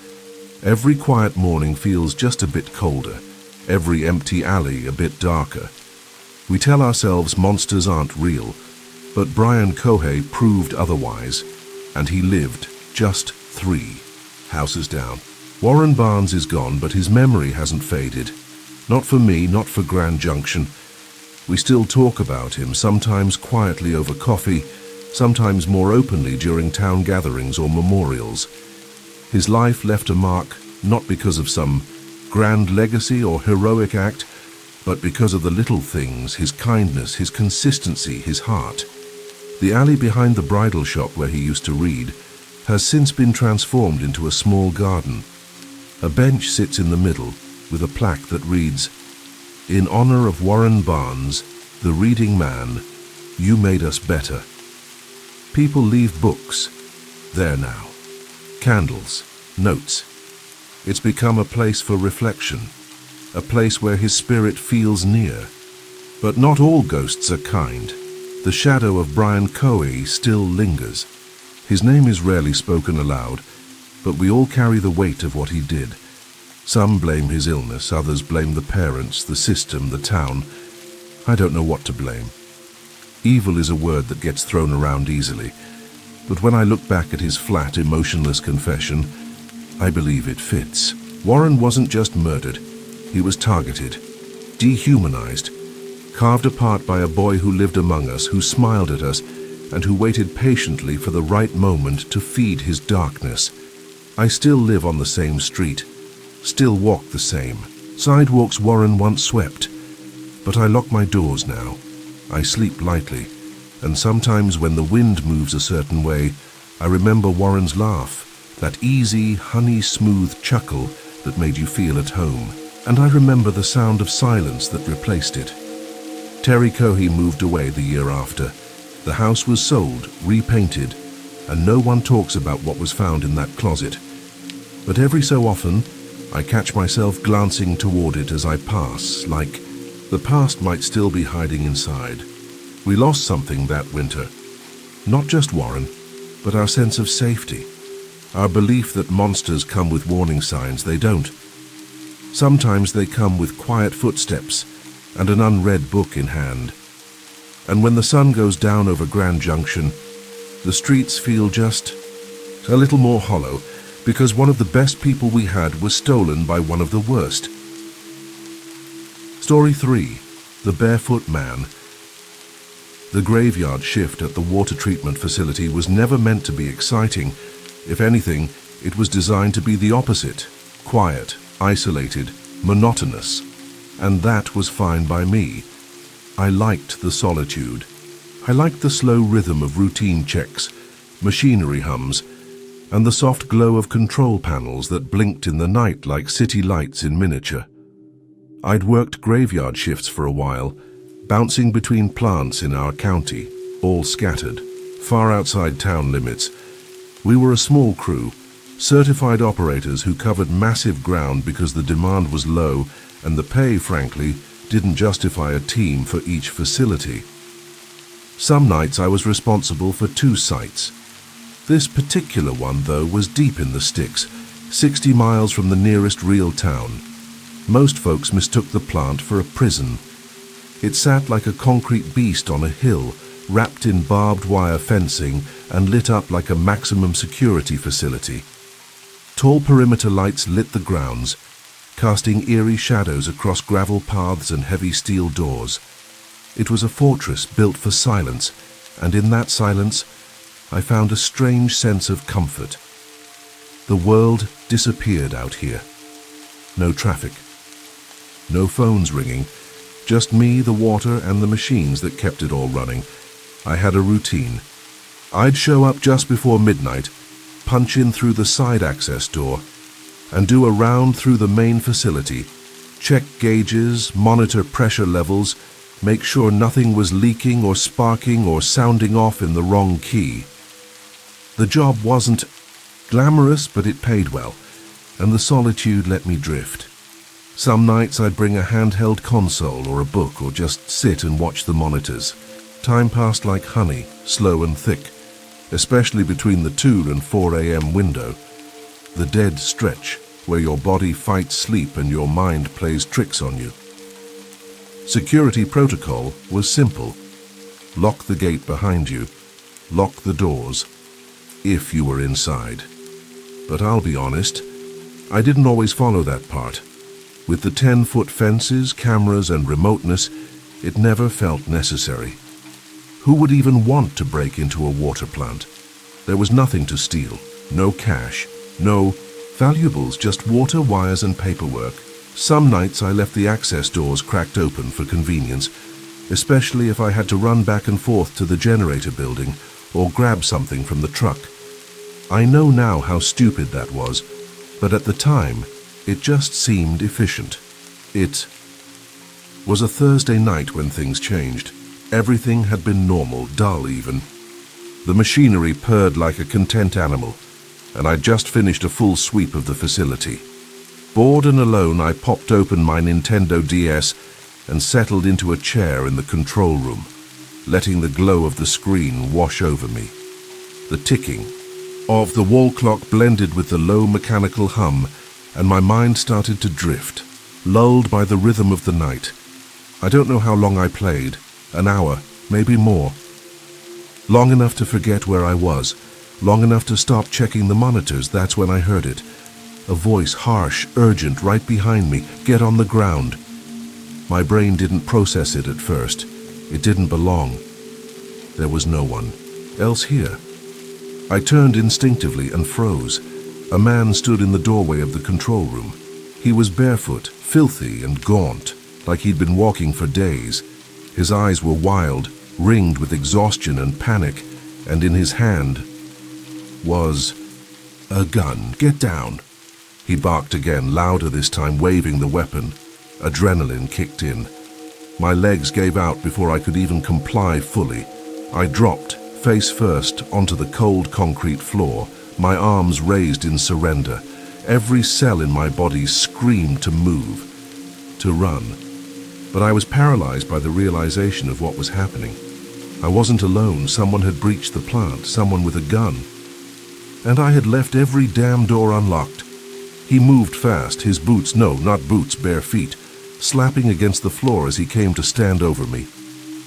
S1: Every quiet morning feels just a bit colder. Every empty alley a bit darker. We tell ourselves monsters aren't real, but Brian Kohei proved otherwise, and he lived just 3 houses down. Warren Barnes is gone, but his memory hasn't faded. Not for me, not for Grand Junction. We still talk about him, sometimes quietly over coffee, sometimes more openly during town gatherings or memorials. His life left a mark, not because of some grand legacy or heroic act, but because of the little things, his kindness, his consistency, his heart. The alley behind the bridal shop where he used to read has since been transformed into a small garden. A bench sits in the middle with a plaque that reads, "In honor of Warren Barnes, the reading man, you made us better." People leave books there now. Candles, notes. It's become a place for reflection, a place where his spirit feels near. But not all ghosts are kind. The shadow of Brian Kohei still lingers. His name is rarely spoken aloud, but we all carry the weight of what he did. Some blame his illness, others blame the parents, the system, the town. I don't know what to blame. Evil is a word that gets thrown around easily, but when I look back at his flat, emotionless confession, I believe it fits. Warren wasn't just murdered. He was targeted, dehumanized, carved apart by a boy who lived among us, who smiled at us, and who waited patiently for the right moment to feed his darkness. I still live on the same street, still walk the same. Sidewalks Warren once swept, but I lock my doors now. I sleep lightly, and sometimes when the wind moves a certain way, I remember Warren's laugh, that easy, honey-smooth chuckle that made you feel at home. And I remember the sound of silence that replaced it. Terry Kohei moved away the year after. The house was sold, repainted, and no one talks about what was found in that closet. But every so often, I catch myself glancing toward it as I pass, like the past might still be hiding inside. We lost something that winter. Not just Warren, but our sense of safety. Our belief that monsters come with warning signs. They don't. Sometimes they come with quiet footsteps and an unread book in hand. And when the sun goes down over Grand Junction, the streets feel just a little more hollow, because one of the best people we had was stolen by one of the worst. Story 3. The Barefoot Man. The graveyard shift at the water treatment facility was never meant to be exciting. If anything, it was designed to be the opposite. Quiet, isolated, monotonous. And that was fine by me. I liked the solitude. I liked the slow rhythm of routine checks, machinery hums, and the soft glow of control panels that blinked in the night like city lights in miniature. I'd worked graveyard shifts for a while, bouncing between plants in our county. all scattered, far outside town limits. We were a small crew, certified operators who covered massive ground because the demand was low and the pay, frankly, didn't justify a team for each facility. Some nights I was responsible for 2 sites. This particular one, though, was deep in the sticks, 60 miles from the nearest real town. Most folks mistook the plant for a prison. It sat like a concrete beast on a hill, wrapped in barbed wire fencing and lit up like a maximum security facility. Tall perimeter lights lit the grounds, casting eerie shadows across gravel paths and heavy steel doors. It was a fortress built for silence, and in that silence, I found a strange sense of comfort. The world disappeared out here. No traffic. No phones ringing. Just me, the water, and the machines that kept it all running. I had a routine. I'd show up just before midnight, punch in through the side access door, and do a round through the main facility, check gauges, monitor pressure levels, make sure nothing was leaking or sparking or sounding off in the wrong key. The job wasn't glamorous, but it paid well, and the solitude let me drift. Some nights I'd bring a handheld console or a book or just sit and watch the monitors. Time passed like honey, slow and thick, especially between the 2 and 4 a.m. window. The dead stretch, where your body fights sleep and your mind plays tricks on you. Security protocol was simple. Lock the gate behind you. Lock the doors, if you were inside. But I'll be honest, I didn't always follow that part. With the 10-foot fences, cameras, and remoteness, it never felt necessary. Who would even want to break into a water plant? There was nothing to steal, no cash, no valuables, just water, wires, and paperwork. Some nights I left the access doors cracked open for convenience, especially if I had to run back and forth to the generator building or grab something from the truck. I know now how stupid that was, but at the time, it just seemed efficient. It was a Thursday night when things changed. Everything had been normal, dull even. The machinery purred like a content animal, and I'd just finished a full sweep of the facility. Bored and alone, I popped open my Nintendo DS and settled into a chair in the control room, letting the glow of the screen wash over me. The ticking of the wall clock blended with the low mechanical hum, and my mind started to drift, lulled by the rhythm of the night. I don't know how long I played, an hour, maybe more. Long enough to forget where I was, long enough to stop checking the monitors. That's when I heard it. A voice, harsh, urgent, right behind me. Get on the ground. My brain didn't process it at first. It didn't belong. There was no one else here. I turned instinctively and froze. A man stood in the doorway of the control room. He was barefoot, filthy and gaunt, like he'd been walking for days. His eyes were wild, ringed with exhaustion and panic, and in his hand was a gun. Get down. He barked again, louder this time, waving the weapon. Adrenaline kicked in. My legs gave out before I could even comply fully. I dropped, face first, onto the cold concrete floor, my arms raised in surrender. Every cell in my body screamed to move, to run. But I was paralyzed by the realization of what was happening. I wasn't alone. Someone had breached the plant, someone with a gun. And I had left every damn door unlocked. He moved fast, his boots, no, not boots, bare feet, slapping against the floor as he came to stand over me.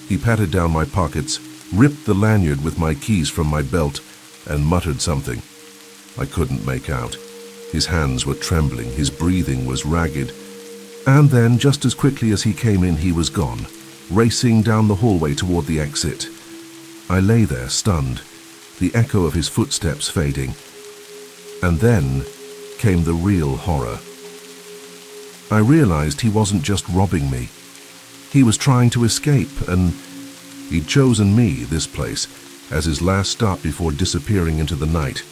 S1: He patted down my pockets, ripped the lanyard with my keys from my belt, and muttered something. I couldn't make out. His hands were trembling, his breathing was ragged. And then, just as quickly as he came in, he was gone, racing down the hallway toward the exit. I lay there, stunned, the echo of his footsteps fading. And then came the real horror. I realized he wasn't just robbing me. He was trying to escape, and he'd chosen me, this place, as his last stop before disappearing into the night.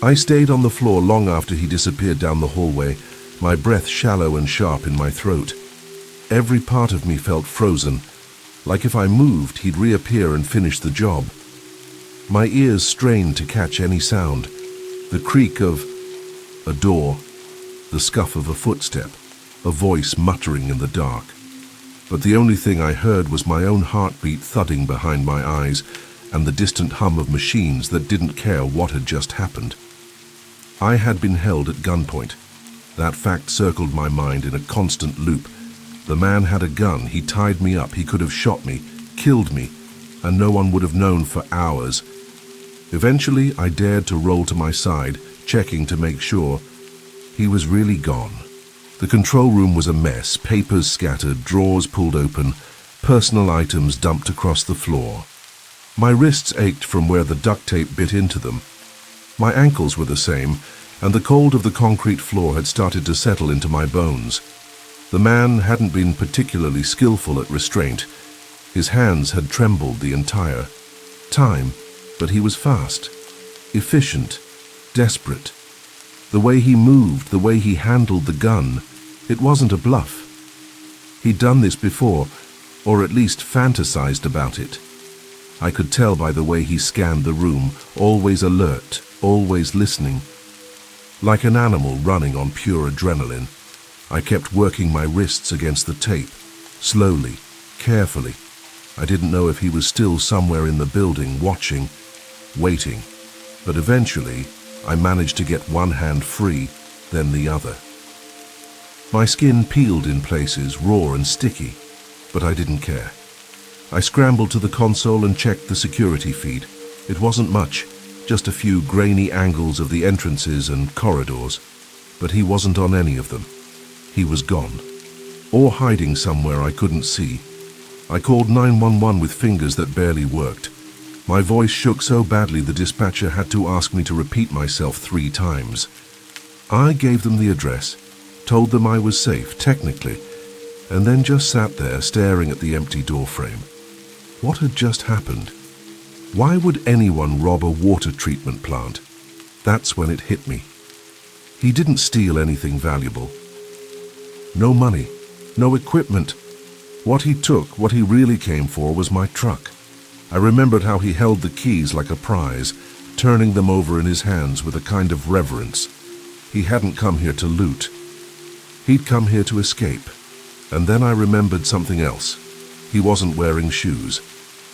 S1: I stayed on the floor long after he disappeared down the hallway, my breath shallow and sharp in my throat. Every part of me felt frozen, Like if I moved, he'd reappear and finish the job. My ears strained to catch any sound. The creak of a door, the scuff of a footstep, a voice muttering in the dark. But the only thing I heard was my own heartbeat thudding behind my eyes and the distant hum of machines that didn't care what had just happened. I had been held at gunpoint. That fact circled my mind in a constant loop. The man had a gun, he tied me up, he could have shot me, killed me, and no one would have known for hours. Eventually, I dared to roll to my side, checking to make sure. He was really gone. The control room was a mess, papers scattered, drawers pulled open, personal items dumped across the floor. My wrists ached from where the duct tape bit into them. My ankles were the same, and the cold of the concrete floor had started to settle into my bones. The man hadn't been particularly skillful at restraint. His hands had trembled the entire time, but he was fast, efficient, desperate. The way he moved, the way he handled the gun, it wasn't a bluff. He'd done this before, or at least fantasized about it. I could tell by the way he scanned the room, always alert, always listening. Like an animal running on pure adrenaline, I kept working my wrists against the tape, slowly, carefully. I didn't know if he was still somewhere in the building, watching, waiting. But eventually, I managed to get one hand free, then the other. My skin peeled in places, raw and sticky, but I didn't care. I scrambled to the console and checked the security feed. It wasn't much, just a few grainy angles of the entrances and corridors, but he wasn't on any of them. He was gone, or hiding somewhere I couldn't see. I called 911 with fingers that barely worked. My voice shook so badly the dispatcher had to ask me to repeat myself 3 times. I gave them the address, told them I was safe, technically, and then just sat there staring at the empty doorframe. What had just happened? Why would anyone rob a water treatment plant? That's when it hit me. He didn't steal anything valuable. No money, no equipment. What he took, what he really came for, was my truck. I remembered how he held the keys like a prize, turning them over in his hands with a kind of reverence. He hadn't come here to loot. He'd come here to escape. And then I remembered something else. He wasn't wearing shoes.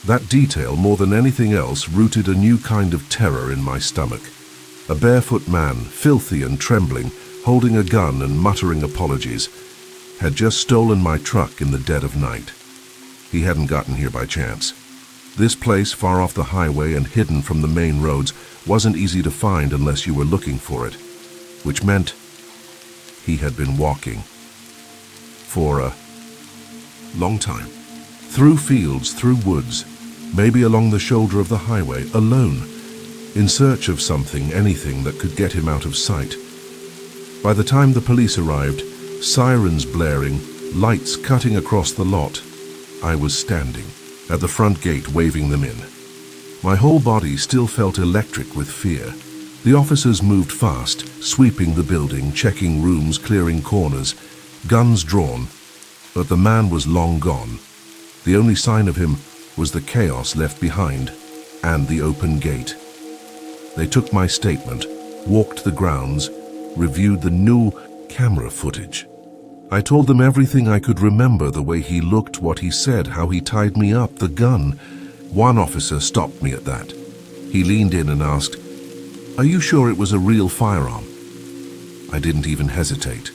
S1: That detail, more than anything else, rooted a new kind of terror in my stomach. A barefoot man, filthy and trembling, holding a gun and muttering apologies, had just stolen my truck in the dead of night. He hadn't gotten here by chance. This place, far off the highway and hidden from the main roads, wasn't easy to find unless you were looking for it, which meant he had been walking for a long time. Through fields, through woods, maybe along the shoulder of the highway, alone, in search of something, anything that could get him out of sight. By the time the police arrived, sirens blaring, lights cutting across the lot, I was standing at the front gate waving them in. My whole body still felt electric with fear. The officers moved fast, sweeping the building, checking rooms, clearing corners, guns drawn, but the man was long gone. The only sign of him was the chaos left behind and the open gate. They took my statement, walked the grounds, reviewed the new camera footage. I told them everything I could remember, the way he looked, what he said, how he tied me up, the gun. One officer stopped me at that. He leaned in and asked, "Are you sure it was a real firearm?" I didn't even hesitate.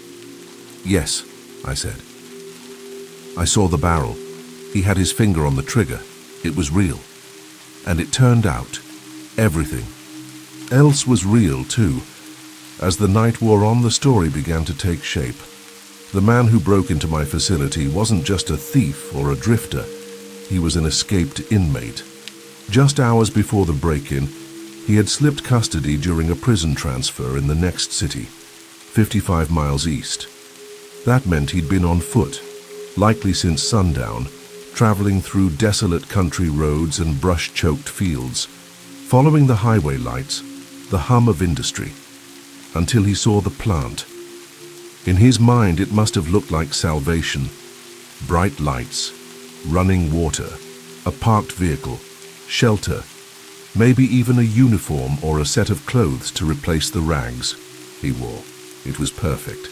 S1: "Yes," I said. I saw the barrel. He had his finger on the trigger. It was real. And it turned out, everything else was real too. As the night wore on, the story began to take shape. The man who broke into my facility wasn't just a thief or a drifter. He was an escaped inmate. Just hours before the break-in, he had slipped custody during a prison transfer in the next city, 55 miles east. That meant he'd been on foot, likely since sundown, traveling through desolate country roads and brush-choked fields, following the highway lights, the hum of industry, until he saw the plant. In his mind, it must have looked like salvation. Bright lights, running water, a parked vehicle, shelter, maybe even a uniform or a set of clothes to replace the rags he wore. It was perfect.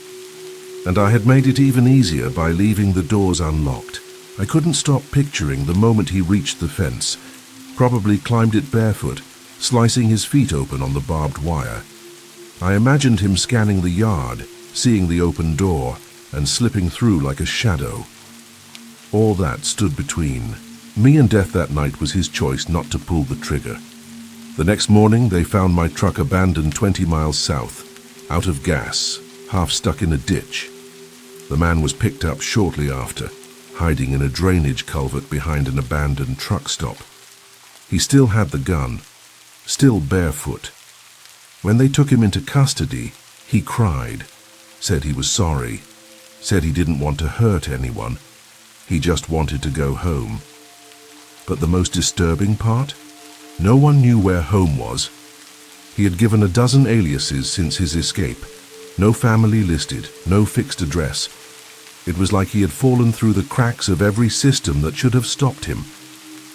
S1: And I had made it even easier by leaving the doors unlocked. I couldn't stop picturing the moment he reached the fence, probably climbed it barefoot, slicing his feet open on the barbed wire. I imagined him scanning the yard, seeing the open door, and slipping through like a shadow. All that stood between. Me and death that night was his choice not to pull the trigger. The next morning, they found my truck abandoned 20 miles south, out of gas, half stuck in a ditch. The man was picked up shortly after, hiding in a drainage culvert behind an abandoned truck stop. He still had the gun, still barefoot. When they took him into custody, he cried, said he was sorry, said he didn't want to hurt anyone. He just wanted to go home. But the most disturbing part? No one knew where home was. He had given a dozen aliases since his escape. No family listed, no fixed address. It was like he had fallen through the cracks of every system that should have stopped him.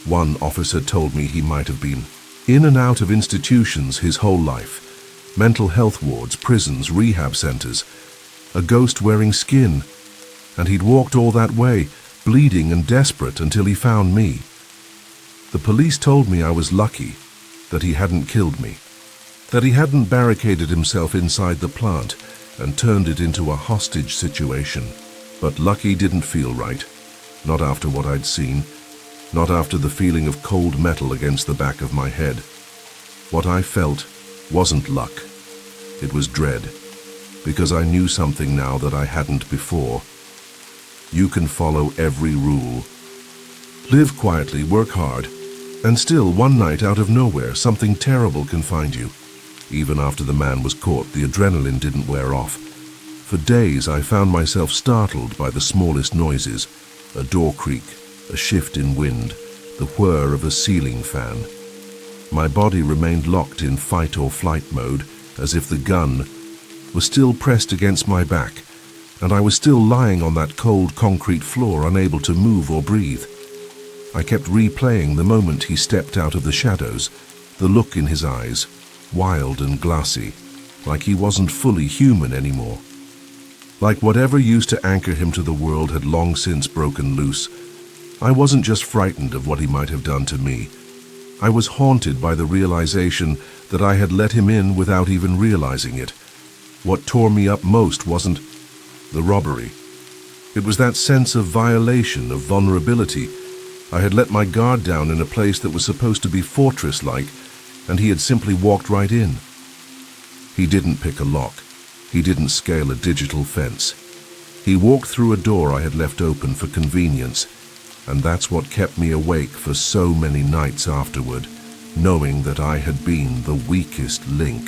S1: One officer told me he might have been in and out of institutions his whole life. Mental health wards, prisons, rehab centers. A ghost wearing skin. And he'd walked all that way, bleeding and desperate, until he found me. The police told me I was lucky, that he hadn't killed me, that he hadn't barricaded himself inside the plant and turned it into a hostage situation. But lucky didn't feel right, not after what I'd seen, not after the feeling of cold metal against the back of my head. What I felt wasn't luck, it was dread, because I knew something now that I hadn't before. You can follow every rule, live quietly, work hard, and still one night out of nowhere something terrible can find you. Even after the man was caught, the adrenaline didn't wear off. For days I found myself startled by the smallest noises, a door creak, a shift in wind, the whir of a ceiling fan. My body remained locked in fight or flight mode, as if the gun was still pressed against my back, and I was still lying on that cold concrete floor, unable to move or breathe. I kept replaying the moment he stepped out of the shadows, the look in his eyes, wild and glassy, like he wasn't fully human anymore. Like whatever used to anchor him to the world had long since broken loose. I wasn't just frightened of what he might have done to me. I was haunted by the realization that I had let him in without even realizing it. What tore me up most wasn't the robbery. It was that sense of violation, of vulnerability. I had let my guard down in a place that was supposed to be fortress-like, and he had simply walked right in. He didn't pick a lock. He didn't scale a digital fence. He walked through a door I had left open for convenience, and that's what kept me awake for so many nights afterward, knowing that I had been the weakest link.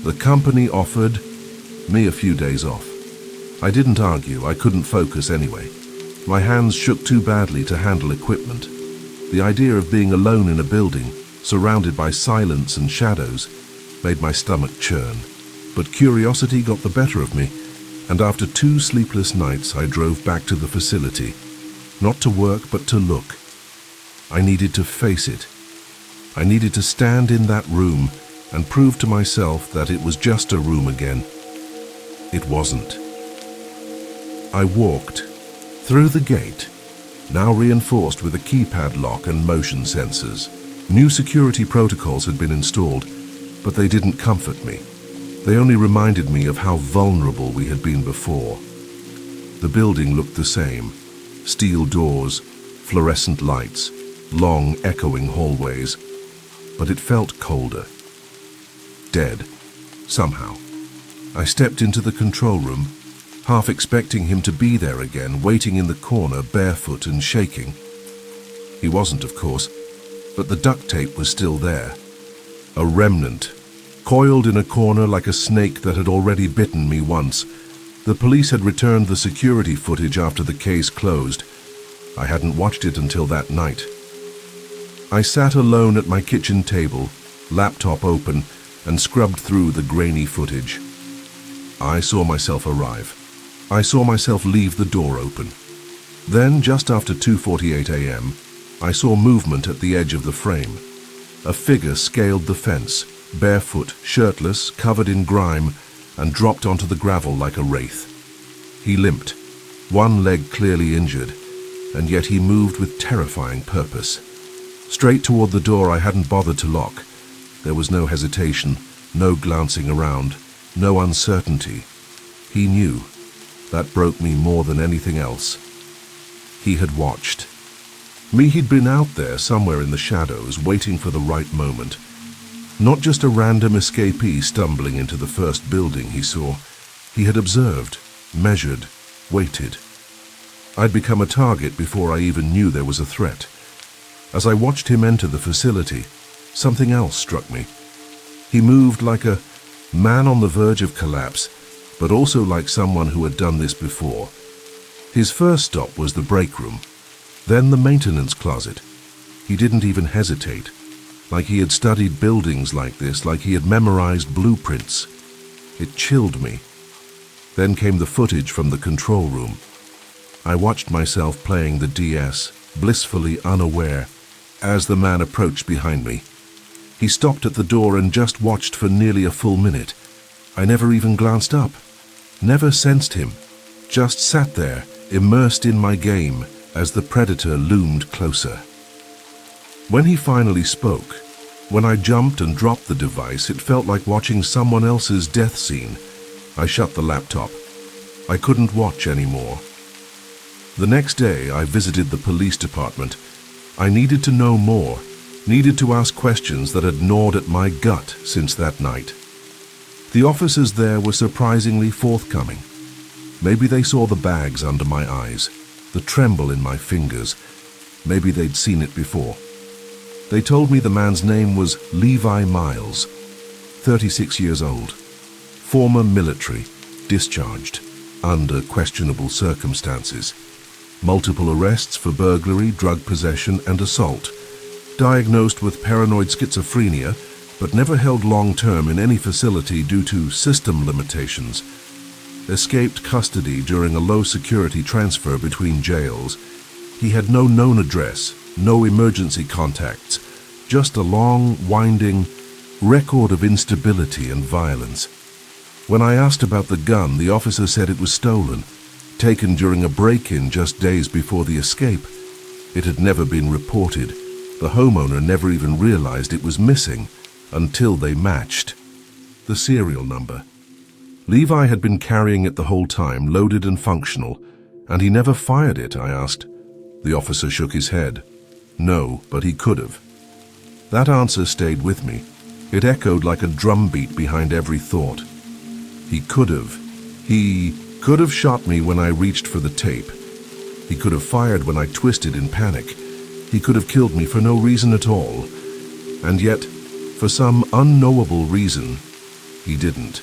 S1: The company offered me a few days off. I didn't argue, I couldn't focus anyway. My hands shook too badly to handle equipment. The idea of being alone in a building, surrounded by silence and shadows, made my stomach churn. But curiosity got the better of me, and after 2 sleepless nights I drove back to the facility, not to work but to look. I needed to face it. I needed to stand in that room and prove to myself that it was just a room again. It wasn't. I walked through the gate, now reinforced with a keypad lock and motion sensors. New security protocols had been installed, but they didn't comfort me. They only reminded me of how vulnerable we had been before. The building looked the same. Steel doors, fluorescent lights, long echoing hallways. But it felt colder. Dead, somehow. I stepped into the control room, half expecting him to be there again, waiting in the corner, barefoot and shaking. He wasn't, of course, but the duct tape was still there. A remnant, coiled in a corner like a snake that had already bitten me once. The police had returned the security footage after the case closed. I hadn't watched it until that night. I sat alone at my kitchen table, laptop open, and scrubbed through the grainy footage. I saw myself arrive. I saw myself leave the door open. Then, just after 2:48 a.m., I saw movement at the edge of the frame. A figure scaled the fence, barefoot, shirtless, covered in grime, and dropped onto the gravel like a wraith. He limped, one leg clearly injured, and yet he moved with terrifying purpose. Straight toward the door I hadn't bothered to lock. There was no hesitation, no glancing around, no uncertainty. He knew. That broke me more than anything else. He had watched. Me, he'd been out there somewhere in the shadows, waiting for the right moment. Not just a random escapee stumbling into the first building he saw. He had observed, measured, waited. I'd become a target before I even knew there was a threat. As I watched him enter the facility, something else struck me. He moved like a man on the verge of collapse, but also like someone who had done this before. His first stop was the break room, then the maintenance closet. He didn't even hesitate, like he had studied buildings like this, like he had memorized blueprints. It chilled me. Then came the footage from the control room. I watched myself playing the DS, blissfully unaware, as the man approached behind me. He stopped at the door and just watched for nearly a full minute. I never even glanced up, never sensed him, just sat there, immersed in my game, as the predator loomed closer. When he finally spoke, when I jumped and dropped the device, it felt like watching someone else's death scene. I shut the laptop. I couldn't watch anymore. The next day, I visited the police department. I needed to know more, needed to ask questions that had gnawed at my gut since that night. The officers there were surprisingly forthcoming. Maybe they saw the bags under my eyes, the tremble in my fingers. Maybe they'd seen it before. They told me the man's name was Levi Miles, 36 years old, former military, discharged, under questionable circumstances. Multiple arrests for burglary, drug possession, and assault. Diagnosed with paranoid schizophrenia, but never held long-term in any facility due to system limitations. Escaped custody during a low-security transfer between jails. He had no known address, no emergency contacts, just a long, winding record of instability and violence. When I asked about the gun, the officer said it was stolen, taken during a break-in just days before the escape. It had never been reported. The homeowner never even realized it was missing until they matched the serial number. Levi had been carrying it the whole time, loaded and functional, and he never fired it, I asked. The officer shook his head. No, but he could have. That answer stayed with me. It echoed like a drumbeat behind every thought. He could have. He could have shot me when I reached for the tape. He could have fired when I twisted in panic. He could have killed me for no reason at all. And yet, for some unknowable reason, he didn't.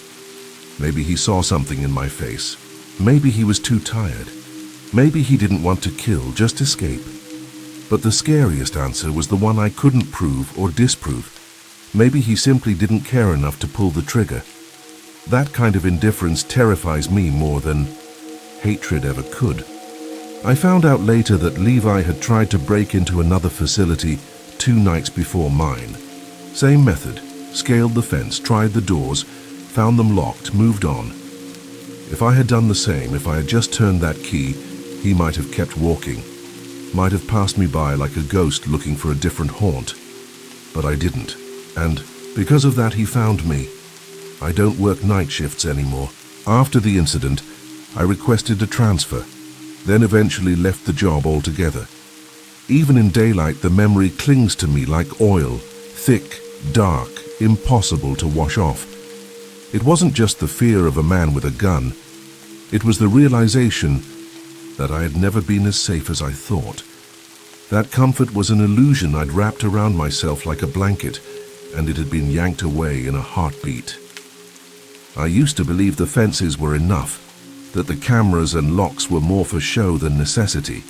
S1: Maybe he saw something in my face. Maybe he was too tired. Maybe he didn't want to kill, just escape. But the scariest answer was the one I couldn't prove or disprove. Maybe he simply didn't care enough to pull the trigger. That kind of indifference terrifies me more than hatred ever could. I found out later that Levi had tried to break into another facility 2 nights before mine. Same method, scaled the fence, tried the doors, found them locked, moved on. If I had done the same, if I had just turned that key, he might have kept walking, might have passed me by like a ghost looking for a different haunt. But I didn't, and because of that he found me. I don't work night shifts anymore. After the incident, I requested a transfer, then eventually left the job altogether. Even in daylight, the memory clings to me like oil, thick, dark, impossible to wash off. It wasn't just the fear of a man with a gun. It was the realization that I had never been as safe as I thought. That comfort was an illusion I'd wrapped around myself like a blanket, and it had been yanked away in a heartbeat. I used to believe the fences were enough, that the cameras and locks were more for show than necessity.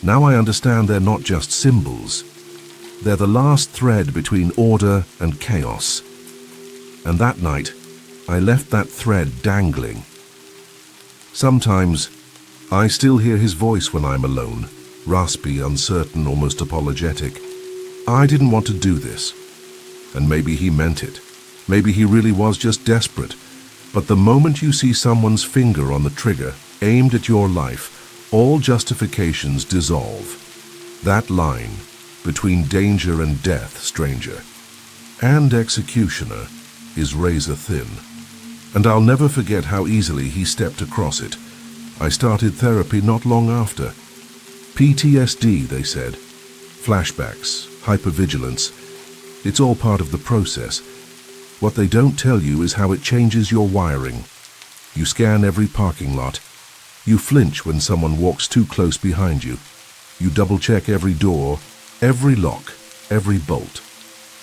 S1: Now I understand they're not just symbols. They're the last thread between order and chaos. And that night, I left that thread dangling. Sometimes, I still hear his voice when I'm alone, raspy, uncertain, almost apologetic. I didn't want to do this. And maybe he meant it. Maybe he really was just desperate. But the moment you see someone's finger on the trigger, aimed at your life, all justifications dissolve. That line between danger and death, stranger, and executioner is razor thin. And I'll never forget how easily he stepped across it. I started therapy not long after. PTSD, they said. Flashbacks, hypervigilance. It's all part of the process. What they don't tell you is how it changes your wiring. You scan every parking lot. You flinch when someone walks too close behind you. You double-check every door, every lock, every bolt.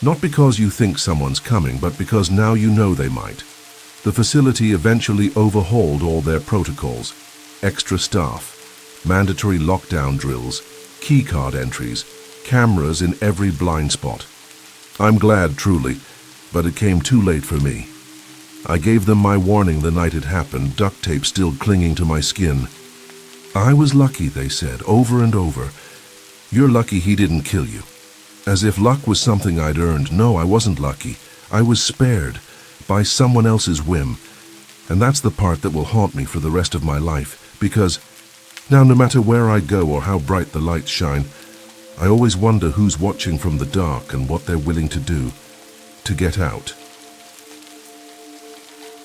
S1: Not because you think someone's coming, but because now you know they might. The facility eventually overhauled all their protocols. Extra staff, mandatory lockdown drills, keycard entries, cameras in every blind spot. I'm glad, truly, but it came too late for me. I gave them my warning the night it happened, duct tape still clinging to my skin. I was lucky, they said, over and over. You're lucky he didn't kill you. As if luck was something I'd earned. No, I wasn't lucky. I was spared by someone else's whim. And that's the part that will haunt me for the rest of my life, because now no matter where I go or how bright the lights shine, I always wonder who's watching from the dark and what they're willing to do to get out.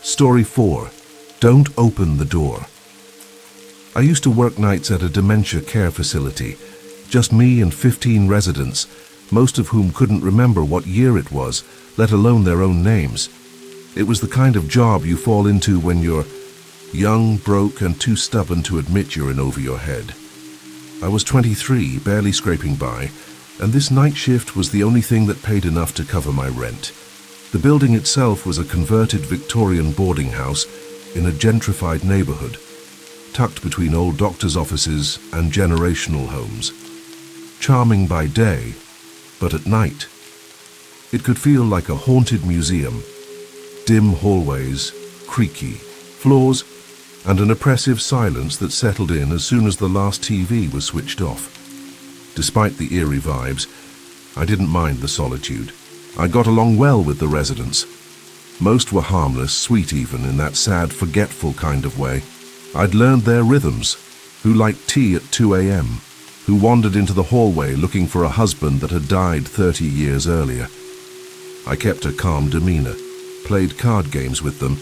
S1: Story 4. Don't open the door. I used to work nights at a dementia care facility. Just me and 15 residents, most of whom couldn't remember what year it was, let alone their own names. It was the kind of job you fall into when you're young, broke, and too stubborn to admit you're in over your head. I was 23, barely scraping by, and this night shift was the only thing that paid enough to cover my rent. The building itself was a converted Victorian boarding house in a gentrified neighborhood, tucked between old doctors' offices and generational homes. Charming by day, but at night, it could feel like a haunted museum. Dim hallways, creaky floors, and an oppressive silence that settled in as soon as the last TV was switched off. Despite the eerie vibes, I didn't mind the solitude. I got along well with the residents. Most were harmless, sweet even, in that sad, forgetful kind of way. I'd learned their rhythms, who liked tea at 2 a.m., who wandered into the hallway looking for a husband that had died 30 years earlier. I kept a calm demeanor, played card games with them,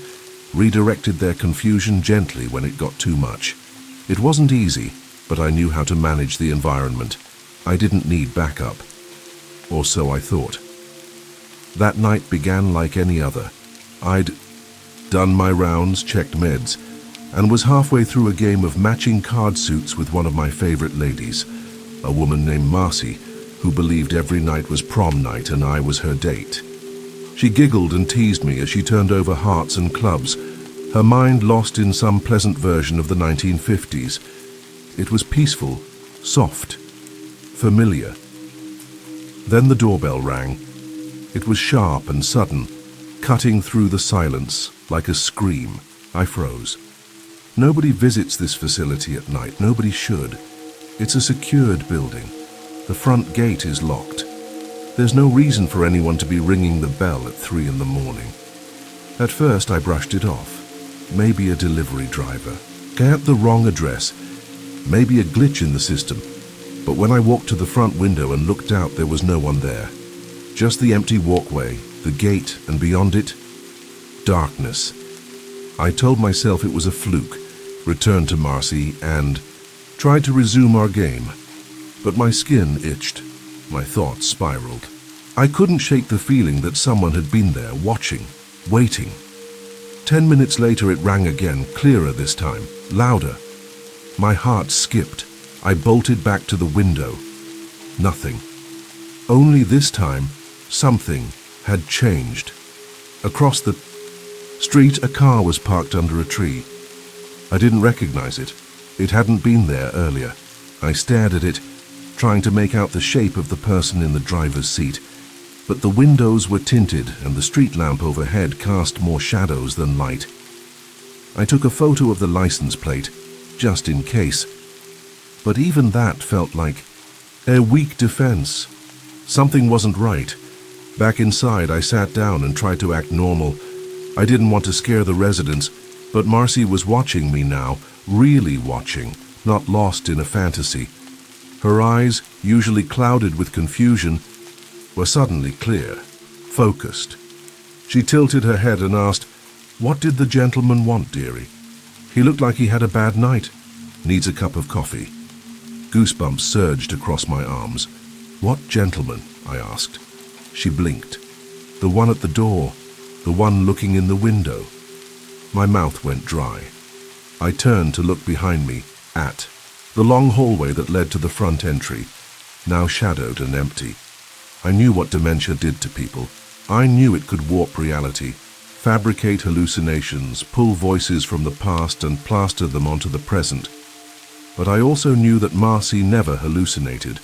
S1: redirected their confusion gently when it got too much. It wasn't easy, but I knew how to manage the environment. I didn't need backup. Or so I thought. That night began like any other. I'd done my rounds, checked meds, and was halfway through a game of matching card suits with one of my favorite ladies, a woman named Marcy, who believed every night was prom night and I was her date. She giggled and teased me as she turned over hearts and clubs, her mind lost in some pleasant version of the 1950s. It was peaceful, soft, familiar. Then the doorbell rang. It was sharp and sudden, cutting through the silence like a scream. I froze. Nobody visits this facility at night. Nobody should. It's a secured building. The front gate is locked. There's no reason for anyone to be ringing the bell at 3 in the morning. At first, I brushed it off. Maybe a delivery driver. At the wrong address. Maybe a glitch in the system. But when I walked to the front window and looked out, there was no one there. Just the empty walkway, the gate, and beyond it, darkness. I told myself it was a fluke, returned to Marcy, and tried to resume our game. But my skin itched. My thoughts spiraled. I couldn't shake the feeling that someone had been there, watching, waiting. 10 minutes later it rang again, clearer this time, louder. My heart skipped. I bolted back to the window. Nothing. Only this time, something had changed. Across the street, a car was parked under a tree. I didn't recognize it. It hadn't been there earlier. I stared at it, trying to make out the shape of the person in the driver's seat. But the windows were tinted and the street lamp overhead cast more shadows than light. I took a photo of the license plate, just in case. But even that felt like a weak defense. Something wasn't right. Back inside, I sat down and tried to act normal. I didn't want to scare the residents, but Marcy was watching me now, really watching, not lost in a fantasy. Her eyes, usually clouded with confusion, were suddenly clear, focused. She tilted her head and asked, "What did the gentleman want, dearie? He looked like he had a bad night. Needs a cup of coffee." Goosebumps surged across my arms. "What gentleman?" I asked. She blinked. "The one at the door, the one looking in the window." My mouth went dry. I turned to look behind me at the long hallway that led to the front entry, now shadowed and empty. I knew what dementia did to people. I knew it could warp reality, fabricate hallucinations, pull voices from the past and plaster them onto the present. But I also knew that Marcy never hallucinated,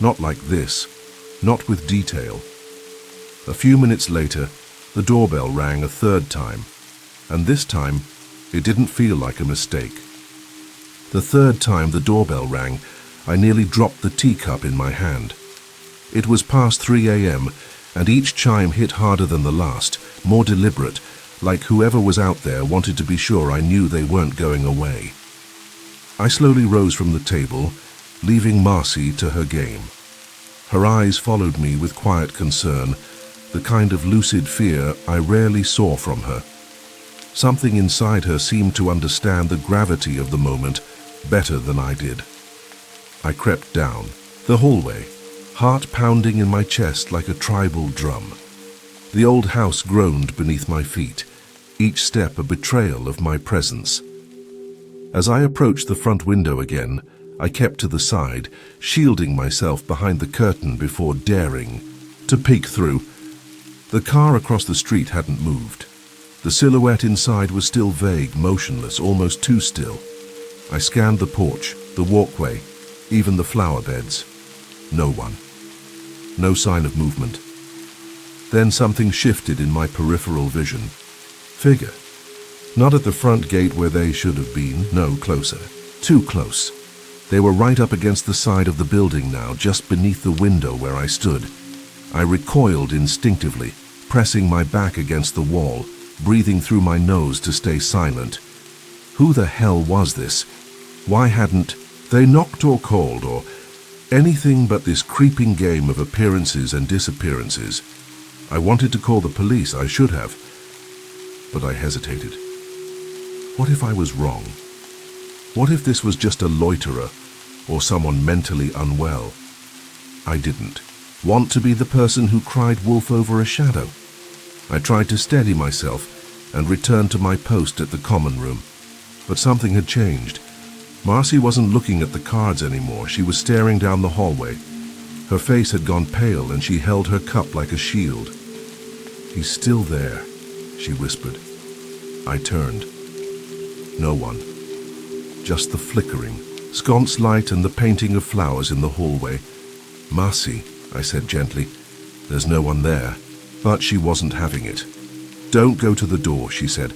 S1: not like this, not with detail. A few minutes later, the doorbell rang a third time, and this time it didn't feel like a mistake. The third time the doorbell rang, I nearly dropped the teacup in my hand. It was past 3 a.m., and each chime hit harder than the last, more deliberate, like whoever was out there wanted to be sure I knew they weren't going away. I slowly rose from the table, leaving Marcy to her game. Her eyes followed me with quiet concern, the kind of lucid fear I rarely saw from her. Something inside her seemed to understand the gravity of the moment better than I did. I crept down the hallway, heart pounding in my chest like a tribal drum. The old house groaned beneath my feet, each step a betrayal of my presence. As I approached the front window again, I kept to the side, shielding myself behind the curtain before daring to peek through. The car across the street hadn't moved. The silhouette inside was still vague, motionless, almost too still. I scanned the porch, the walkway, even the flower beds. No one. No sign of movement. Then something shifted in my peripheral vision. Figure. Not at the front gate where they should have been, no, closer. Too close. They were right up against the side of the building now, just beneath the window where I stood. I recoiled instinctively, pressing my back against the wall, breathing through my nose to stay silent. Who the hell was this? Why hadn't they knocked or called or anything but this creeping game of appearances and disappearances? I wanted to call the police, I should have, but I hesitated. What if I was wrong? What if this was just a loiterer or someone mentally unwell? I didn't want to be the person who cried wolf over a shadow. I tried to steady myself and return to my post at the common room, but something had changed. Marcy wasn't looking at the cards anymore. She was staring down the hallway. Her face had gone pale and she held her cup like a shield. "He's still there," she whispered. I turned. No one. Just the flickering, sconce light and the painting of flowers in the hallway. "Marcy," I said gently, "there's no one there." But she wasn't having it. "Don't go to the door," she said.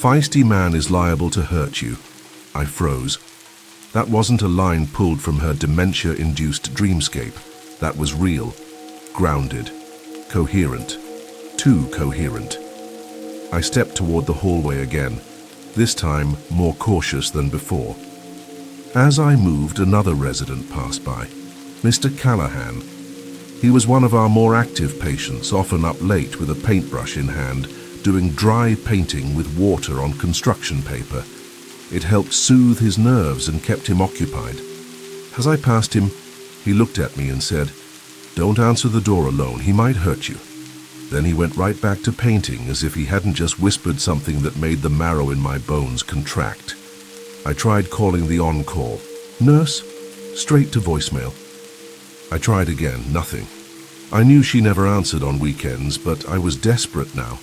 S1: "Feisty man is liable to hurt you." I froze. That wasn't a line pulled from her dementia-induced dreamscape. That was real, grounded, coherent, too coherent. I stepped toward the hallway again, this time more cautious than before. As I moved, another resident passed by, Mr. Callahan. He was one of our more active patients, often up late with a paintbrush in hand, doing dry painting with water on construction paper. It helped soothe his nerves and kept him occupied. As I passed him, he looked at me and said, "Don't answer the door alone, he might hurt you." Then he went right back to painting as if he hadn't just whispered something that made the marrow in my bones contract. I tried calling the on-call. "Nurse?" Straight to voicemail. I tried again, nothing. I knew she never answered on weekends, but I was desperate now.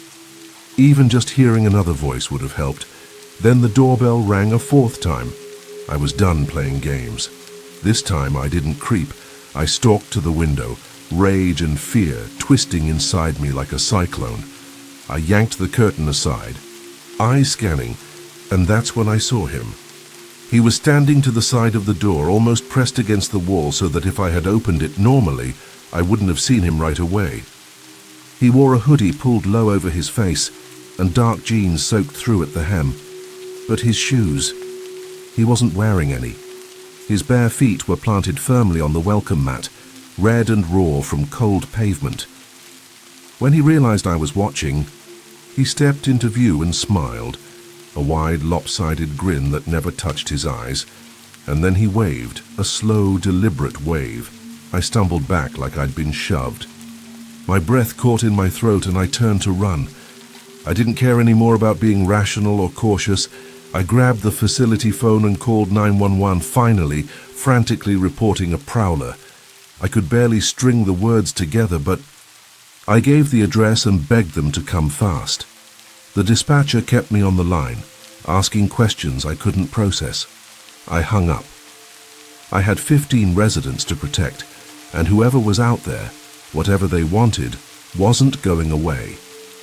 S1: Even just hearing another voice would have helped. Then the doorbell rang a fourth time. I was done playing games. This time I didn't creep. I stalked to the window, rage and fear twisting inside me like a cyclone. I yanked the curtain aside, eyes scanning, and that's when I saw him. He was standing to the side of the door, almost pressed against the wall so that if I had opened it normally, I wouldn't have seen him right away. He wore a hoodie pulled low over his face and dark jeans soaked through at the hem. But his shoes, he wasn't wearing any. His bare feet were planted firmly on the welcome mat, red and raw from cold pavement. When he realized I was watching, he stepped into view and smiled, a wide, lopsided grin that never touched his eyes, and then he waved, a slow, deliberate wave. I stumbled back like I'd been shoved. My breath caught in my throat and I turned to run. I didn't care any more about being rational or cautious. I grabbed the facility phone and called 911, finally, frantically reporting a prowler. I could barely string the words together, but I gave the address and begged them to come fast. The dispatcher kept me on the line, asking questions I couldn't process. I hung up. I had 15 residents to protect, and whoever was out there, whatever they wanted, wasn't going away.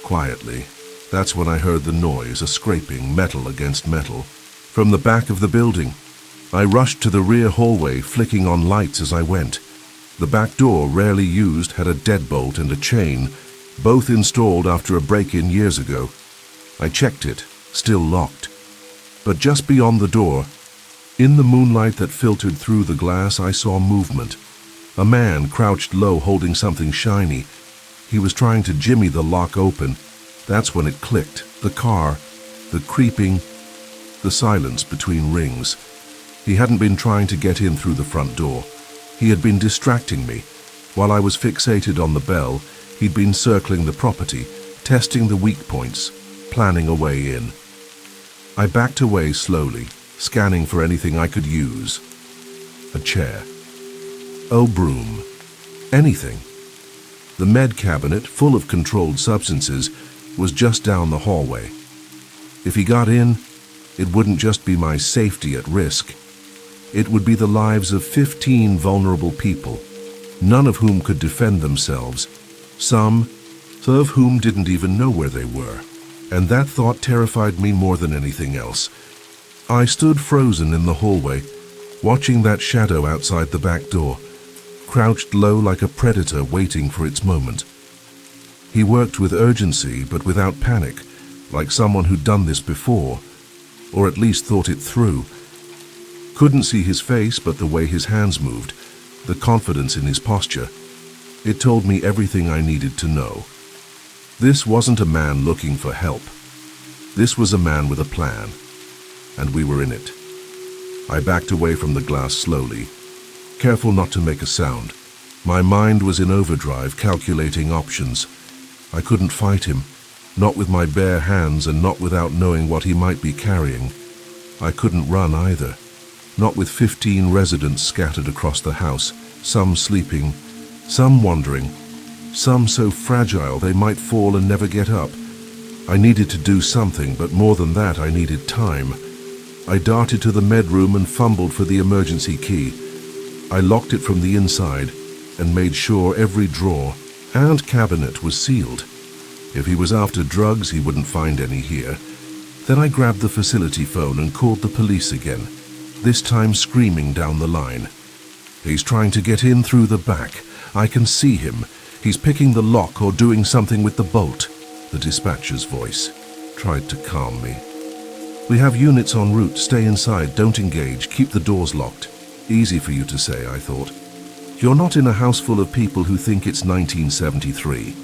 S1: Quietly, that's when I heard the noise, a scraping, metal against metal. From the back of the building, I rushed to the rear hallway, flicking on lights as I went. The back door, rarely used, had a deadbolt and a chain, both installed after a break-in years ago. I checked it, still locked. But just beyond the door, in the moonlight that filtered through the glass, I saw movement. A man crouched low holding something shiny. He was trying to jimmy the lock open. That's when it clicked. The car, the creeping, the silence between rings. He hadn't been trying to get in through the front door. He had been distracting me. While I was fixated on the bell, he'd been circling the property, testing the weak points, planning a way in. I backed away slowly, scanning for anything I could use. A chair. Oh, broom. Anything. The med cabinet, full of controlled substances, was just down the hallway. If he got in, it wouldn't just be my safety at risk. It would be the lives of 15 vulnerable people, none of whom could defend themselves, some of whom didn't even know where they were. And that thought terrified me more than anything else. I stood frozen in the hallway, watching that shadow outside the back door, crouched low like a predator waiting for its moment. He worked with urgency, but without panic, like someone who'd done this before, or at least thought it through. Couldn't see his face, but the way his hands moved, the confidence in his posture, it told me everything I needed to know. This wasn't a man looking for help. This was a man with a plan, and we were in it. I backed away from the glass slowly, careful not to make a sound. My mind was in overdrive, calculating options. I couldn't fight him, not with my bare hands and not without knowing what he might be carrying. I couldn't run either, not with 15 residents scattered across the house, some sleeping, some wandering, some so fragile they might fall and never get up. I needed to do something, but more than that, I needed time. I darted to the med room and fumbled for the emergency key. I locked it from the inside and made sure every drawer and cabinet was sealed. If he was after drugs, he wouldn't find any here. Then I grabbed the facility phone and called the police again, this time screaming down the line. He's trying to get in through the back. I can see him. He's picking the lock or doing something with the bolt. The dispatcher's voice tried to calm me. We have units en route. Stay inside. Don't engage. Keep the doors locked. Easy for you to say, I thought. You're not in a house full of people who think it's 1973.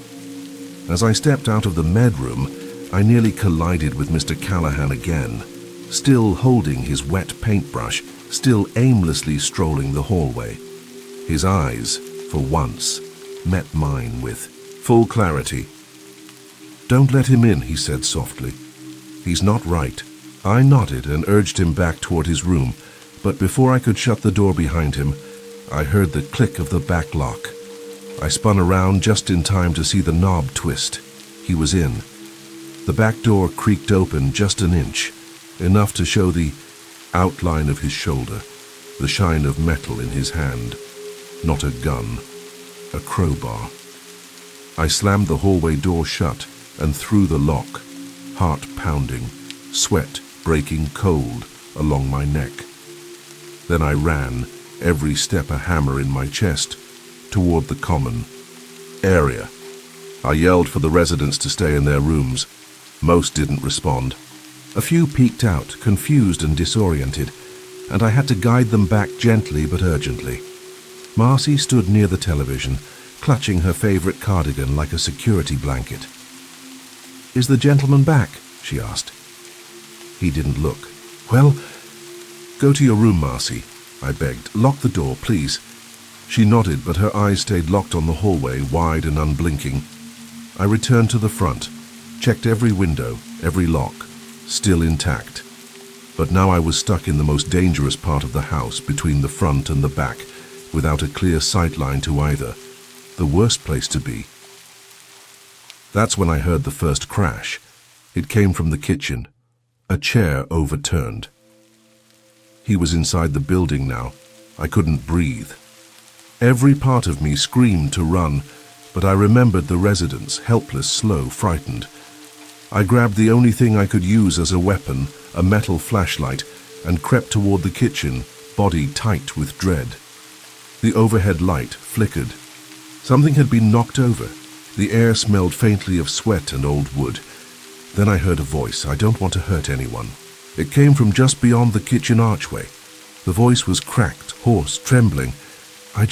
S1: As I stepped out of the med room, I nearly collided with Mr. Callahan again, still holding his wet paintbrush, still aimlessly strolling the hallway. His eyes, for once, met mine with full clarity. "Don't let him in," he said softly. "He's not right." I nodded and urged him back toward his room, but before I could shut the door behind him, I heard the click of the back lock. I spun around just in time to see the knob twist. He was in. The back door creaked open just an inch, enough to show the outline of his shoulder, the shine of metal in his hand. Not a gun, a crowbar. I slammed the hallway door shut and threw the lock, heart pounding, sweat breaking cold along my neck. Then I ran, every step a hammer in my chest, toward the common area. I yelled for the residents to stay in their rooms. Most didn't respond. A few peeked out, confused and disoriented, and I had to guide them back gently but urgently. Marcy stood near the television, clutching her favorite cardigan like a security blanket. "Is the gentleman back?" she asked. He didn't look. "Well, go to your room, Marcy," I begged. "Lock the door, please." She nodded, but her eyes stayed locked on the hallway, wide and unblinking. I returned to the front, checked every window, every lock, still intact. But now I was stuck in the most dangerous part of the house, between the front and the back, without a clear sight line to either. The worst place to be. That's when I heard the first crash. It came from the kitchen. A chair overturned. He was inside the building now. I couldn't breathe. Every part of me screamed to run, but I remembered the residents, helpless, slow, frightened. I grabbed the only thing I could use as a weapon, a metal flashlight, and crept toward the kitchen, body tight with dread. The overhead light flickered. Something had been knocked over. The air smelled faintly of sweat and old wood. Then I heard a voice. I don't want to hurt anyone. It came from just beyond the kitchen archway. The voice was cracked, hoarse, trembling. I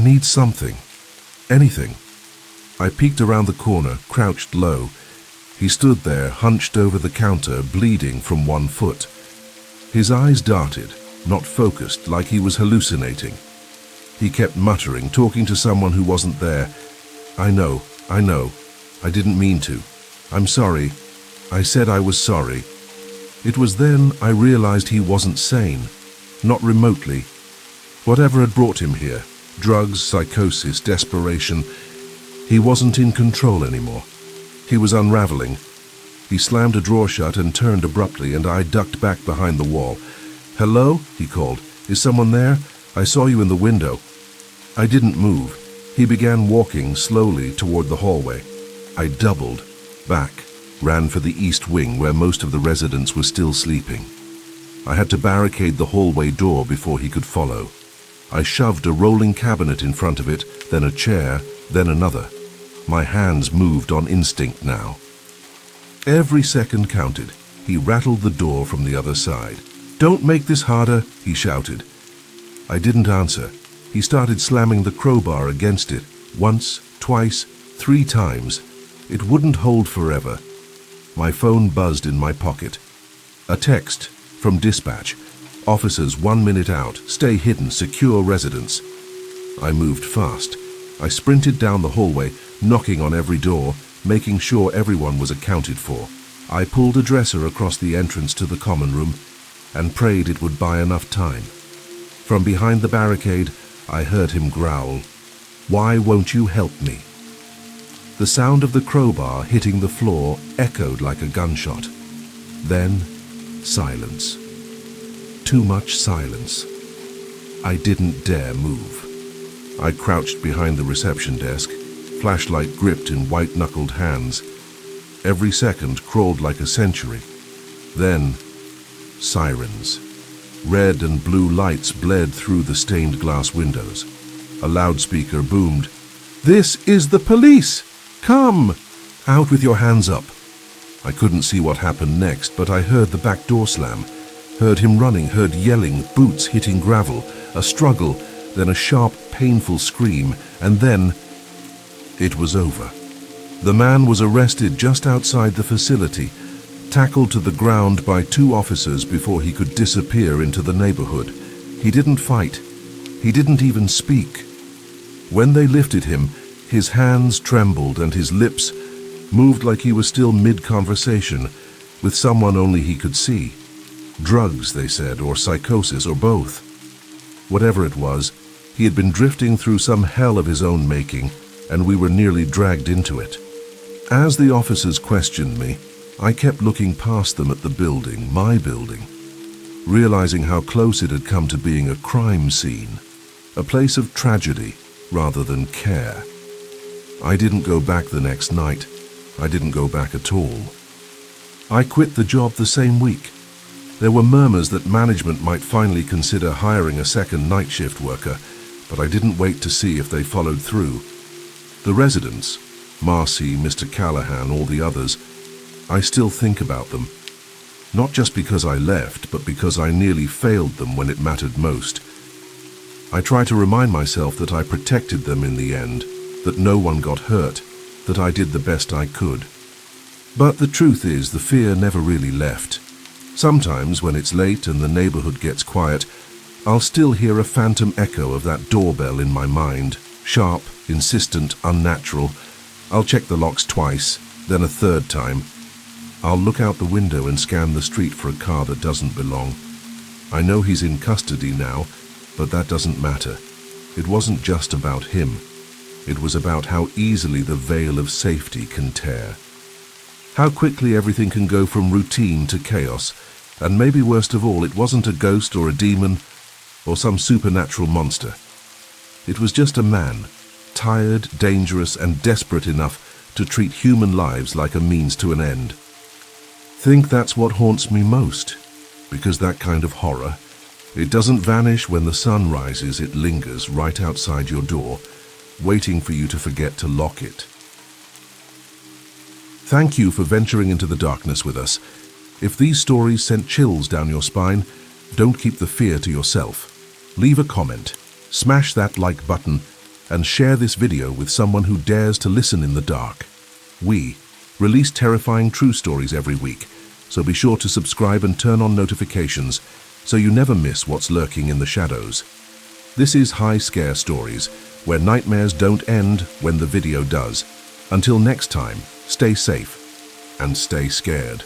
S1: need something. Anything. I peeked around the corner, crouched low. He stood there, hunched over the counter, bleeding from one foot. His eyes darted, not focused, like he was hallucinating. He kept muttering, talking to someone who wasn't there. I know. I didn't mean to. I'm sorry. I said I was sorry." It was then I realized he wasn't sane. Not remotely. Whatever had brought him here, drugs, psychosis, desperation, he wasn't in control anymore. He was unraveling. He slammed a drawer shut and turned abruptly, and I ducked back behind the wall. "Hello?" he called. "Is someone there? I saw you in the window." I didn't move. He began walking slowly toward the hallway. I doubled, back, ran for the east wing where most of the residents were still sleeping. I had to barricade the hallway door before he could follow. I shoved a rolling cabinet in front of it, then a chair, then another. My hands moved on instinct now. Every second counted. He rattled the door from the other side. "Don't make this harder," he shouted. I didn't answer. He started slamming the crowbar against it, once, twice, 3 times. It wouldn't hold forever. My phone buzzed in my pocket. A text from dispatch. "Officers 1 minute out. Stay hidden. Secure residence." I moved fast. I sprinted down the hallway, knocking on every door, making sure everyone was accounted for. I pulled a dresser across the entrance to the common room and prayed it would buy enough time. From behind the barricade, I heard him growl, "Why won't you help me?" The sound of the crowbar hitting the floor echoed like a gunshot. Then, silence. Too much silence. I didn't dare move. I crouched behind the reception desk, flashlight gripped in white-knuckled hands. Every second crawled like a century. Then, sirens. Red and blue lights bled through the stained glass windows. A loudspeaker boomed, "This is the police! Come! Out with your hands up!" I couldn't see what happened next, but I heard the back door slam, heard him running, heard yelling, boots hitting gravel, a struggle, then a sharp, painful scream, and then it was over. The man was arrested just outside the facility, tackled to the ground by 2 officers before he could disappear into the neighborhood. He didn't fight. He didn't even speak. When they lifted him, his hands trembled and his lips moved like he was still mid-conversation with someone only he could see. Drugs, they said, or psychosis, or both. Whatever it was, he had been drifting through some hell of his own making, and we were nearly dragged into it. As the officers questioned me, I kept looking past them at the building, my building, realizing how close it had come to being a crime scene, a place of tragedy rather than care. I didn't go back the next night. I didn't go back at all. I quit the job the same week. There were murmurs that management might finally consider hiring a second night shift worker, but I didn't wait to see if they followed through. The residents, Marcy, Mr. Callahan, all the others, I still think about them. Not just because I left, but because I nearly failed them when it mattered most. I try to remind myself that I protected them in the end, that no one got hurt, that I did the best I could. But the truth is, the fear never really left. Sometimes, when it's late and the neighborhood gets quiet, I'll still hear a phantom echo of that doorbell in my mind, sharp, insistent, unnatural. I'll check the locks twice, then a third time. I'll look out the window and scan the street for a car that doesn't belong. I know he's in custody now, but that doesn't matter. It wasn't just about him. It was about how easily the veil of safety can tear. How quickly everything can go from routine to chaos. And maybe worst of all, it wasn't a ghost or a demon or some supernatural monster. It was just a man, tired, dangerous, and desperate enough to treat human lives like a means to an end. Think that's what haunts me most, because that kind of horror, it doesn't vanish when the sun rises, it lingers right outside your door, waiting for you to forget to lock it. Thank you for venturing into the darkness with us. If these stories sent chills down your spine, don't keep the fear to yourself. Leave a comment, smash that like button, and share this video with someone who dares to listen in the dark. We release terrifying true stories every week, so be sure to subscribe and turn on notifications so you never miss what's lurking in the shadows. This is High Scare Stories, where nightmares don't end when the video does. Until next time, stay safe and stay scared.